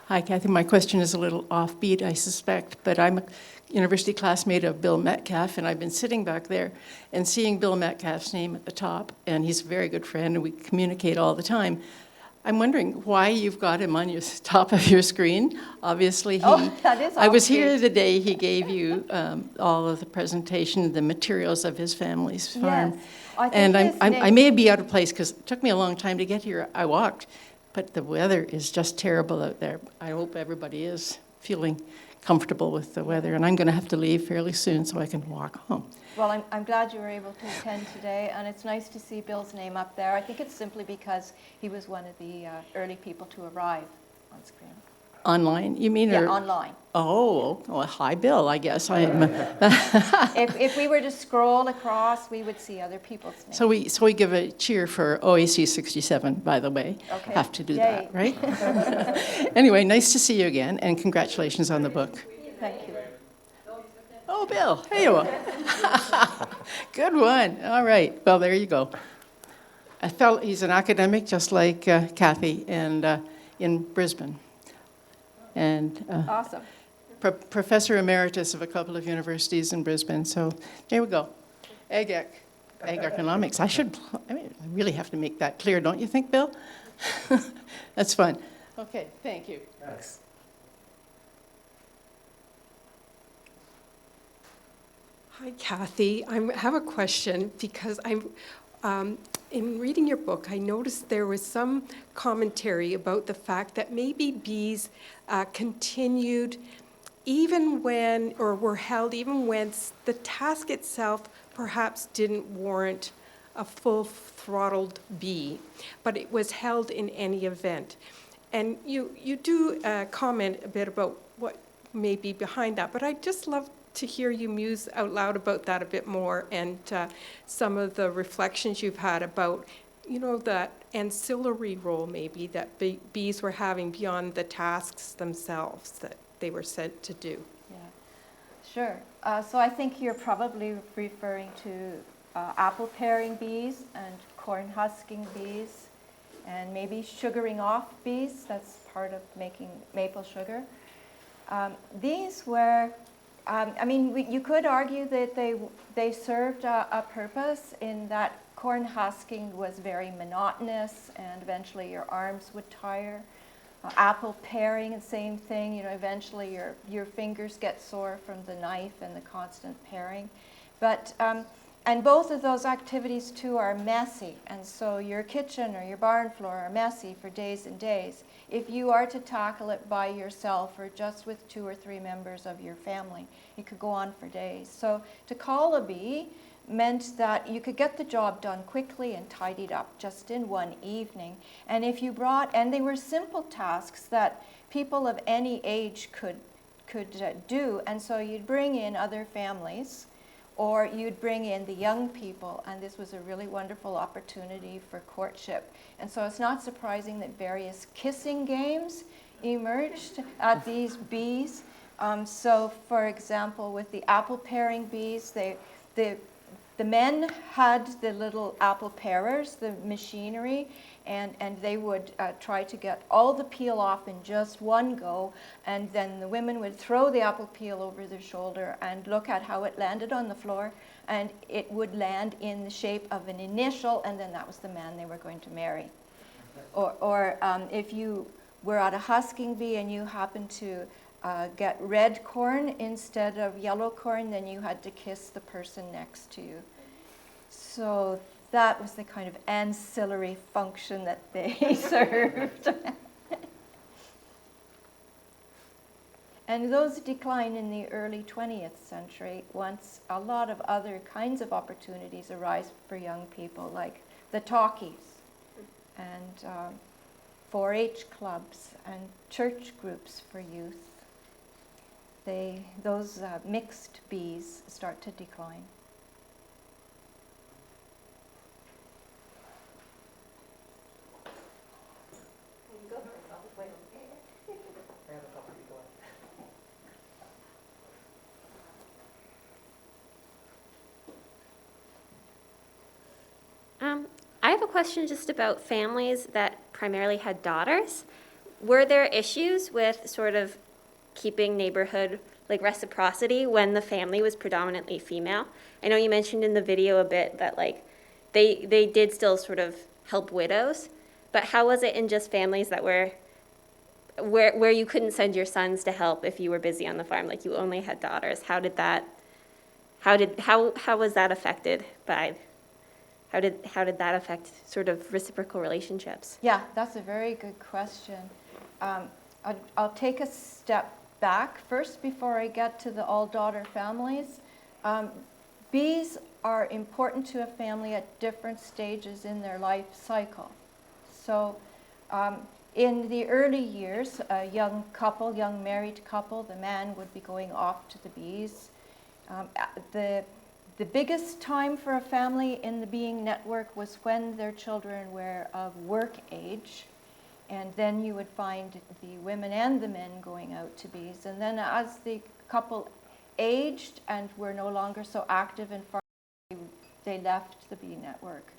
Hi, Kathy. My question is a little offbeat, I suspect, but I'm a university classmate of Bill Metcalf, and I've been sitting back there and seeing Bill Metcalf's name at the top, and he's a very good friend, and we communicate all the time. I'm wondering why you've got him on your top of your screen. Obviously, that is I was offbeat. here the day he gave you all of the presentation, the materials of his family's farm. Yes. I think And his I may be out of place because it took me a long time to get here. I walked, but the weather is just terrible out there. I hope everybody is feeling comfortable with the weather, and I'm going to have to leave fairly soon so I can walk home. Well, I'm glad you were able to attend today, and it's nice to see Bill's name up there. I think it's simply because he was one of the early people to arrive on screen. Online, you mean? Yeah, or? online. Oh, well, hi, Bill, I guess. If we were to scroll across, we would see other people's names. So we give a cheer for OAC 67, by the way. Okay. Have to do Yay. that, right? Anyway, nice to see you again, and congratulations on the book. Thank you. Oh, Bill, hey you are. Good one. All right. Well, there you go. He's an academic just like Kathy, and in Brisbane. And Awesome. Professor Emeritus of a couple of universities in Brisbane. So there we go. Ag economics. I really have to make that clear, don't you think, Bill? That's fun. Okay, thank you. Thanks. Hi, Kathy. I have a question because in reading your book, I noticed there was some commentary about the fact that maybe bees continued even when, or were held even when the task itself perhaps didn't warrant a full-throttled bee, but it was held in any event. And you do comment a bit about what may be behind that, but I'd just love to hear you muse out loud about that a bit more, and some of the reflections you've had about, that ancillary role maybe that bees were having beyond the tasks themselves that they were sent to do. Yeah, sure. So I think you're probably referring to apple paring bees and corn husking bees and maybe sugaring off bees. That's part of making maple sugar. These were, you could argue that they served a purpose in that corn husking was very monotonous and eventually your arms would tire. Apple paring, same thing, eventually your fingers get sore from the knife and the constant paring. But And both of those activities too are messy, and so your kitchen or your barn floor are messy for days and days. If you are to tackle it by yourself or just with 2 or 3 members of your family, it could go on for days. So to call a bee meant that you could get the job done quickly and tidied up just in one evening. And if you brought, and they were simple tasks that people of any age could do, and so you'd bring in other families, or you'd bring in the young people, and this was a really wonderful opportunity for courtship. And so it's not surprising that various kissing games emerged at these bees. So for example, with the apple paring bees, the men had the little apple parers, the machinery, and they would try to get all the peel off in just one go, and then the women would throw the apple peel over their shoulder and look at how it landed on the floor, and it would land in the shape of an initial, and then that was the man they were going to marry. Or if you were at a husking bee and you happened to get red corn instead of yellow corn, then you had to kiss the person next to you. So that was the kind of ancillary function that they served. And those decline in the early 20th century once a lot of other kinds of opportunities arise for young people, like the talkies and 4-H clubs and church groups for youth. Those mixed bees start to decline. I have a question just about families that primarily had daughters. Were there issues with sort of keeping neighborhood, like reciprocity, when the family was predominantly female? I know you mentioned in the video a bit that like they did still sort of help widows, but how was it in just families that were where you couldn't send your sons to help if you were busy on the farm, like you only had daughters? How was that affected by? How did that affect sort of reciprocal relationships? Yeah, that's a very good question. I'll take a step back first before I get to the all-daughter families. Bees are important to a family at different stages in their life cycle. So in the early years, a young married couple, the man would be going off to the bees. The biggest time for a family in the beeing network was when their children were of work age, and then you would find the women and the men going out to bees. And then as the couple aged and were no longer so active in farming, they left the bee network.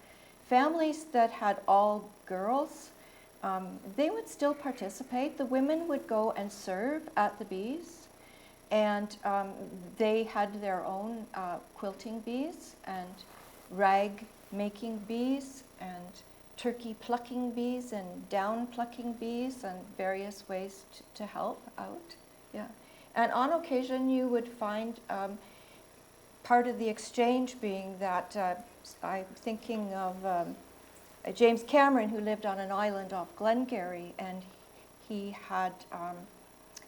Families that had all girls, they would still participate. The women would go and serve at the bees. And they had their own quilting bees and rag making bees and turkey plucking bees and down plucking bees and various ways to help out. Yeah. And on occasion you would find part of the exchange being that I'm thinking of James Cameron, who lived on an island off Glengarry, and he had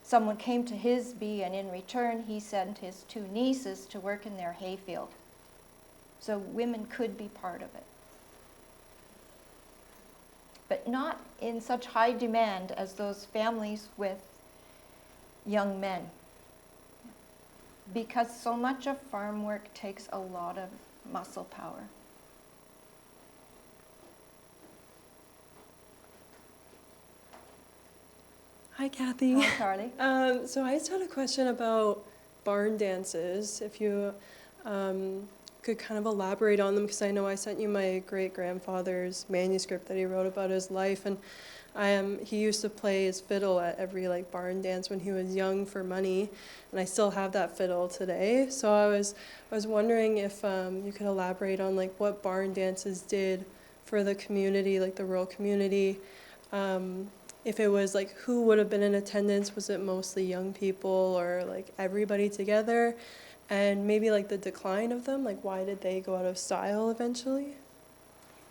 someone came to his bee, and in return he sent his 2 nieces to work in their hayfield. So women could be part of it. But not in such high demand as those families with young men. Because so much of farm work takes a lot of muscle power. Hi, Kathy. Hi, Carly. So I just had a question about barn dances. If you could kind of elaborate on them, because I know I sent you my great-grandfather's manuscript that he wrote about his life, and he used to play his fiddle at every barn dance when he was young for money, and I still have that fiddle today. So I was wondering if you could elaborate on what barn dances did for the community, the rural community. If it was who would have been in attendance, was it mostly young people or everybody together? and maybe like the decline of them, like why did they go out of style eventually?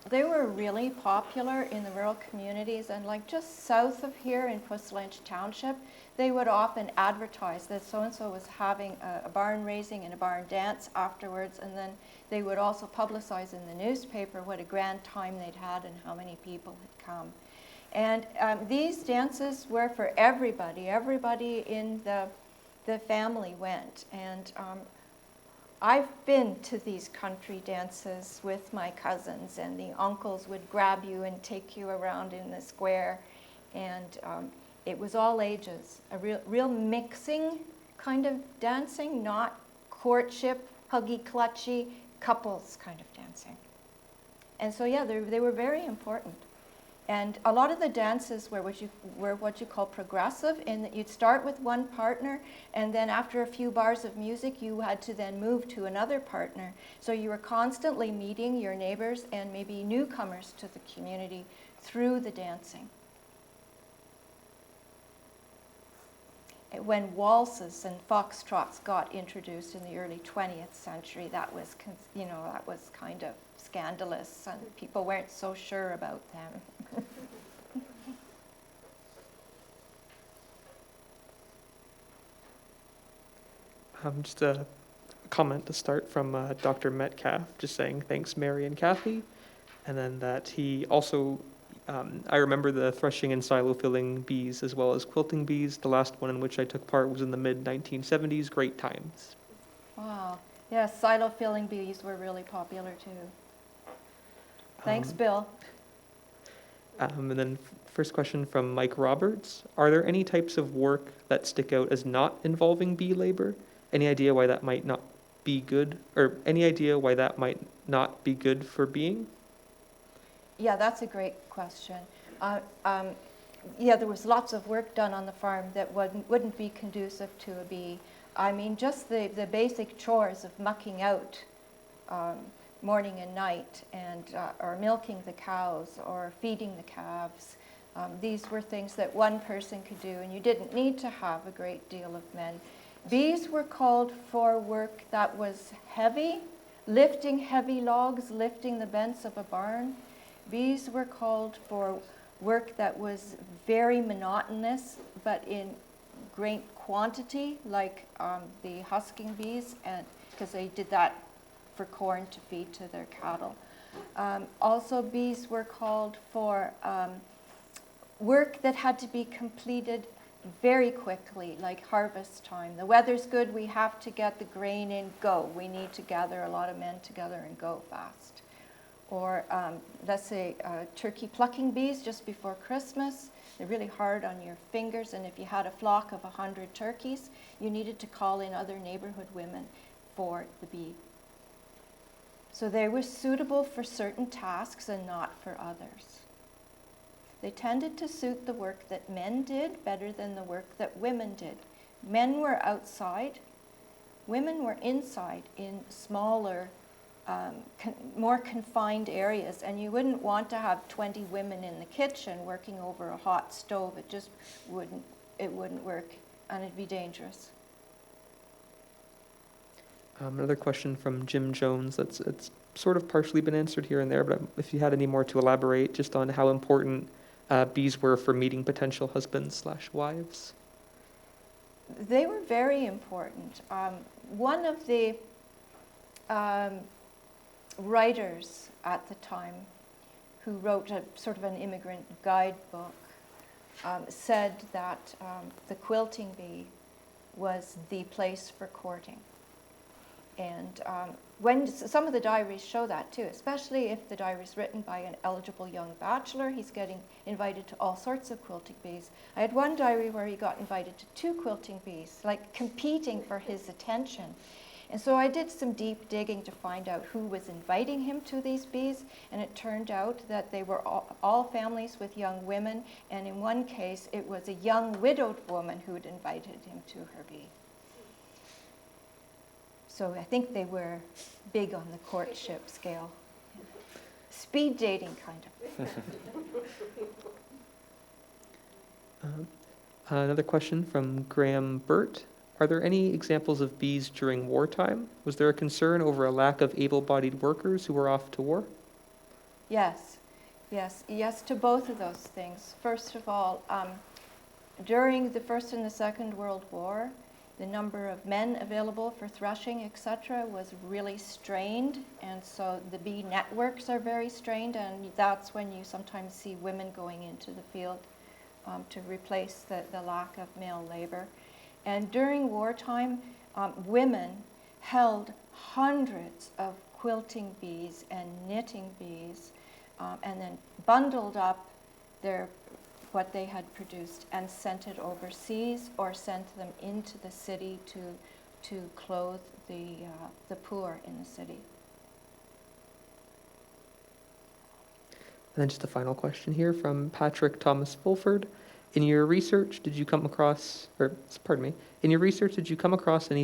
They were really popular in the rural communities, and like just south of here in Puslinch Township, they would often advertise that so-and-so was having a barn raising and a barn dance afterwards, and then they would also publicize in the newspaper what a grand time they'd had and how many people had come. And these dances were for everybody. Everybody in the family went. And I've been to these country dances with my cousins, and the uncles would grab you and take you around in the square. And it was all ages, a real mixing kind of dancing, not courtship, huggy, clutchy, couples kind of dancing. And so, yeah, they were very important. And a lot of the dances were what you call progressive, in that you'd start with one partner, and then after a few bars of music, you had to then move to another partner. So you were constantly meeting your neighbors and maybe newcomers to the community through the dancing. When waltzes and foxtrots got introduced in the early 20th century, that was kind of scandalous, and people weren't so sure about them. Just a comment to start from Dr. Metcalf, just saying thanks, Mary and Kathy, and then that he also, I remember the threshing and silo filling bees as well as quilting bees. The last one in which I took part was in the mid-1970s. Great times. Wow. Yeah, silo filling bees were really popular too. Thanks, Bill. And then first question from Mike Roberts. Are there any types of work that stick out as not involving bee labor? Any idea why that might not be good? Or any idea why that might not be good for being? Yeah, that's a great question. Yeah, there was lots of work done on the farm that wouldn't be conducive to a bee. I mean, just the basic chores of mucking out morning and night, and or milking the cows or feeding the calves. These were things that one person could do, and you didn't need to have a great deal of men. Bees were called for work that was heavy, lifting heavy logs, lifting the bents of a barn. Bees were called for work that was very monotonous, but in great quantity, like the husking bees, and because they did that for corn to feed to their cattle. Also, bees were called for work that had to be completed very quickly, like harvest time. The weather's good, we have to get the grain in, go. We need to gather a lot of men together and go fast. Or let's say turkey plucking bees just before Christmas. They're really hard on your fingers, and if you had a flock of 100 turkeys, you needed to call in other neighborhood women for the bee. So they were suitable for certain tasks and not for others. They tended to suit the work that men did better than the work that women did. Men were outside, women were inside in smaller, more confined areas, and you wouldn't want to have 20 women in the kitchen working over a hot stove. It just wouldn't work, and it'd be dangerous. Another question from Jim Jones. It's sort of partially been answered here and there, but if you had any more to elaborate just on how important bees were for meeting potential husbands/wives. They were very important. One of the writers at the time, who wrote a sort of an immigrant guidebook, said that the quilting bee was the place for courting. And when some of the diaries show that too, especially if the diary is written by an eligible young bachelor, he's getting invited to all sorts of quilting bees. I had one diary where he got invited to 2 quilting bees, like competing for his attention. And so I did some deep digging to find out who was inviting him to these bees, and it turned out that they were all families with young women, and in one case it was a young widowed woman who had invited him to her bee. So I think they were big on the courtship scale. Speed dating, kind of. Another question from Graham Burt. Are there any examples of bees during wartime? Was there a concern over a lack of able-bodied workers who were off to war? Yes, yes to both of those things. First of all, during the First and the Second World War, the number of men available for threshing, etc., was really strained, and so the bee networks are very strained, and that's when you sometimes see women going into the field to replace the lack of male labor. And during wartime, women held hundreds of quilting bees and knitting bees, and then bundled up what they had produced and sent it overseas or sent them into the city to clothe the poor in the city. And then just a final question here from Patrick Thomas Fulford. In your research, did you come across any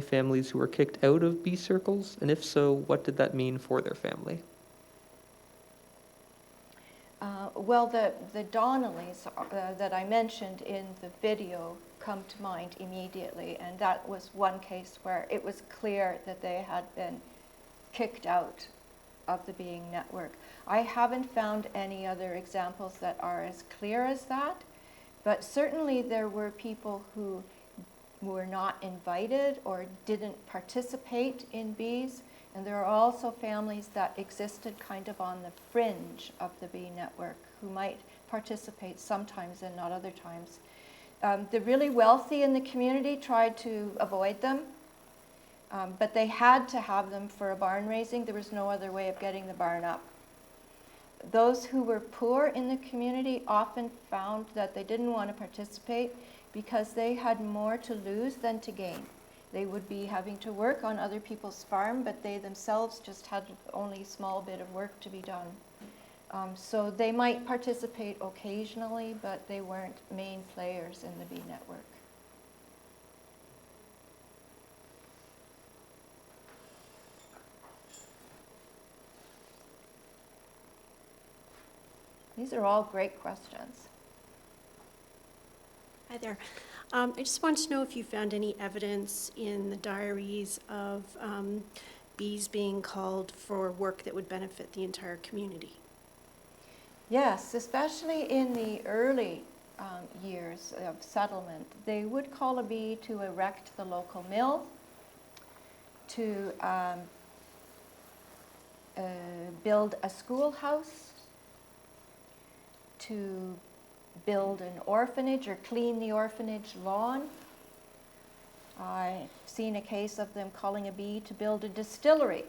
families who were kicked out of bee circles? And if so, what did that mean for their family? Well, the Donnellys that I mentioned in the video come to mind immediately, and that was one case where it was clear that they had been kicked out of the beeing network. I haven't found any other examples that are as clear as that, but certainly there were people who were not invited or didn't participate in bees. And there are also families that existed kind of on the fringe of the bee network who might participate sometimes and not other times. The really wealthy in the community tried to avoid them, but they had to have them for a barn raising. There was no other way of getting the barn up. Those who were poor in the community often found that they didn't want to participate because they had more to lose than to gain. They would be having to work on other people's farm, but they themselves just had only a small bit of work to be done. So they might participate occasionally, but they weren't main players in the bee network. These are all great questions. Hi there. I just wanted to know if you found any evidence in the diaries of bees being called for work that would benefit the entire community. Yes, especially in the early years of settlement. They would call a bee to erect the local mill, to build a schoolhouse, to build an orphanage or clean the orphanage lawn. I've seen a case of them calling a bee to build a distillery.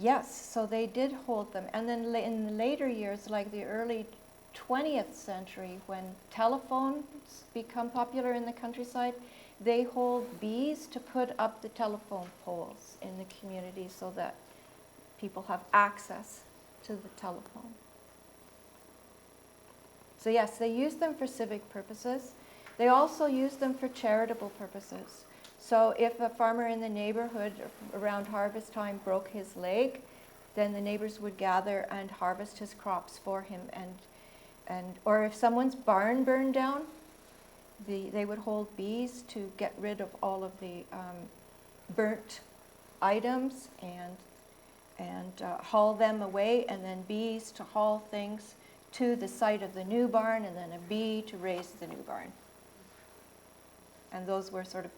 Yes, so they did hold them. And then in the later years, like the early 20th century, when telephones become popular in the countryside, they hold bees to put up the telephone poles in the community so that people have access to the telephone. So yes, they use them for civic purposes. They also use them for charitable purposes. So if a farmer in the neighborhood around harvest time broke his leg, then the neighbors would gather and harvest his crops for him. Or if someone's barn burned down, they would hold bees to get rid of all of the burnt items and haul them away, and then bees to haul things to the site of the new barn, and then a bee to raise the new barn. And those were sort of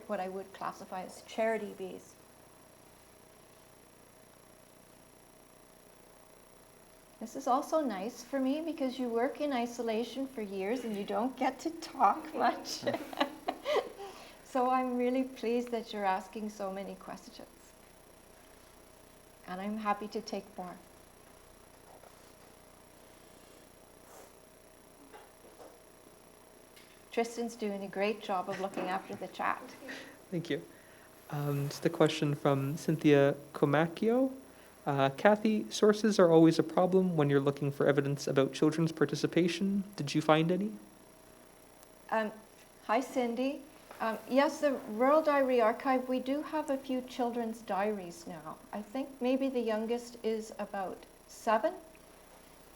what I would classify as charity bees. This is also nice for me because you work in isolation for years and you don't get to talk much. So I'm really pleased that you're asking so many questions. And I'm happy to take more. Tristan's doing a great job of looking after the chat. Thank you. Just a question from Cynthia Comacchio. Kathy, sources are always a problem when you're looking for evidence about children's participation. Did you find any? Hi, Cindy. Yes, the Rural Diary Archive, we do have a few children's diaries now. I think maybe the youngest is about 7.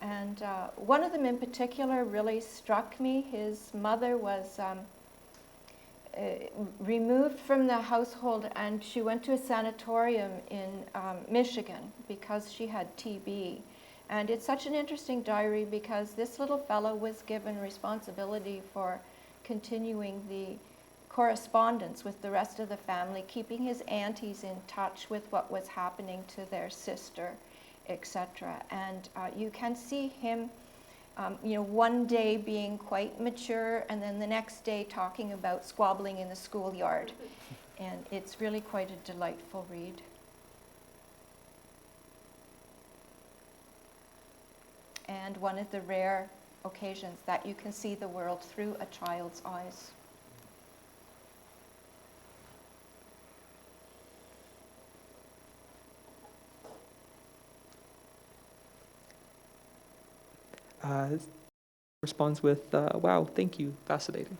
And one of them in particular really struck me. His mother was removed from the household, and she went to a sanatorium in Michigan because she had TB. And it's such an interesting diary because this little fellow was given responsibility for continuing the correspondence with the rest of the family, keeping his aunties in touch with what was happening to their sister, etc. And you can see him one day being quite mature, and then the next day talking about squabbling in the schoolyard. And it's really quite a delightful read. And one of the rare occasions that you can see the world through a child's eyes. Responds with, wow, thank you, fascinating.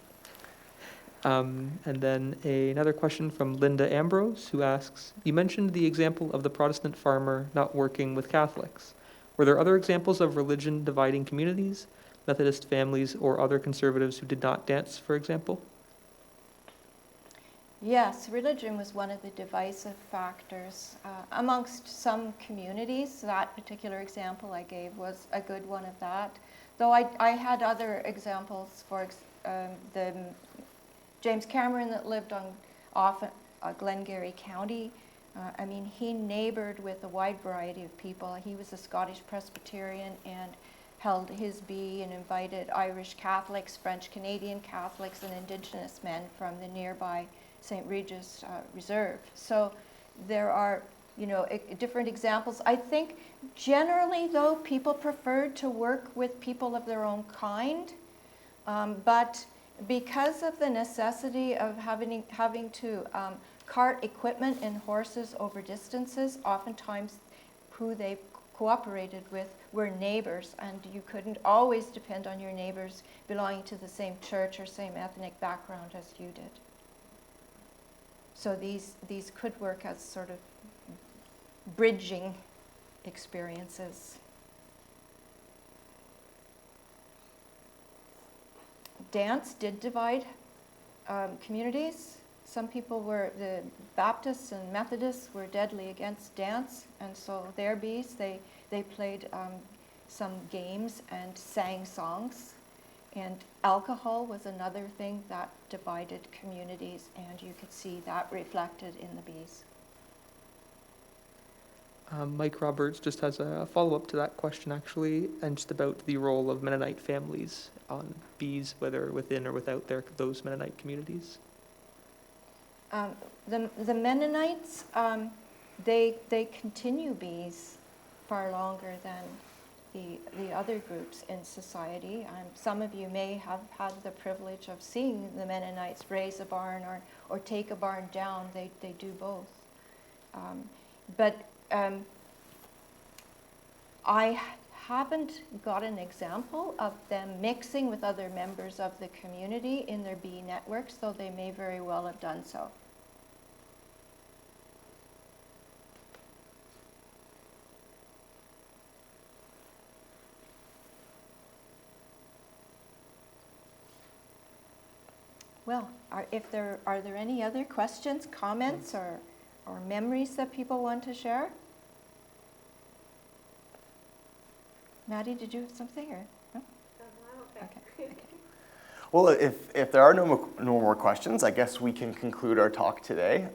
And then another question from Linda Ambrose, who asks, you mentioned the example of the Protestant farmer not working with Catholics. Were there other examples of religion dividing communities, Methodist families, or other conservatives who did not dance, for example? Yes, religion was one of the divisive factors. Amongst some communities, that particular example I gave was a good one of that. Though I had other examples, for the James Cameron that lived off Glengarry County. He neighbored with a wide variety of people. He was a Scottish Presbyterian and held his bee and invited Irish Catholics, French Canadian Catholics, and Indigenous men from the nearby St. Regis Reserve. So there are, different examples. I think generally, though, people preferred to work with people of their own kind, but because of the necessity of having to cart equipment and horses over distances, oftentimes who they cooperated with were neighbors, and you couldn't always depend on your neighbors belonging to the same church or same ethnic background as you did. So these could work as sort of bridging experiences. Dance did divide communities. Some people the Baptists and Methodists were deadly against dance, and so their bees, they played some games and sang songs. And alcohol was another thing that divided communities, and you could see that reflected in the bees. Mike Roberts just has a follow-up to that question, actually, and just about the role of Mennonite families on bees, whether within or without those Mennonite communities. The Mennonites, they continue bees far longer than the other groups in society. Some of you may have had the privilege of seeing the Mennonites raise a barn or take a barn down. They do both. But I haven't got an example of them mixing with other members of the community in their bee networks, though they may very well have done so. Well, are there any other questions, comments, or memories that people want to share? Maddie, did you have something, or no? Okay. Well, if there are no more questions, I guess we can conclude our talk today.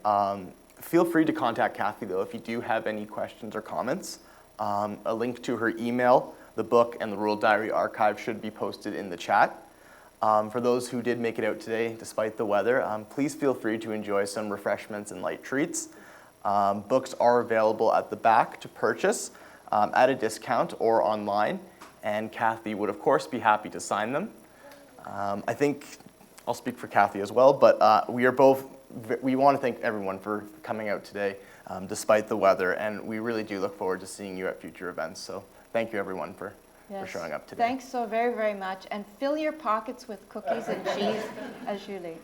Feel free to contact Kathy, though, if you do have any questions or comments. A link to her email, the book, and the Rural Diary archive should be posted in the chat. For those who did make it out today, despite the weather, please feel free to enjoy some refreshments and light treats. Books are available at the back to purchase at a discount or online, and Kathy would, of course, be happy to sign them. I think I'll speak for Kathy as well, but we want to thank everyone for coming out today, despite the weather, and we really do look forward to seeing you at future events. So thank you, everyone, for showing up today. Thanks so very, very much, and fill your pockets with cookies and cheese as you leave.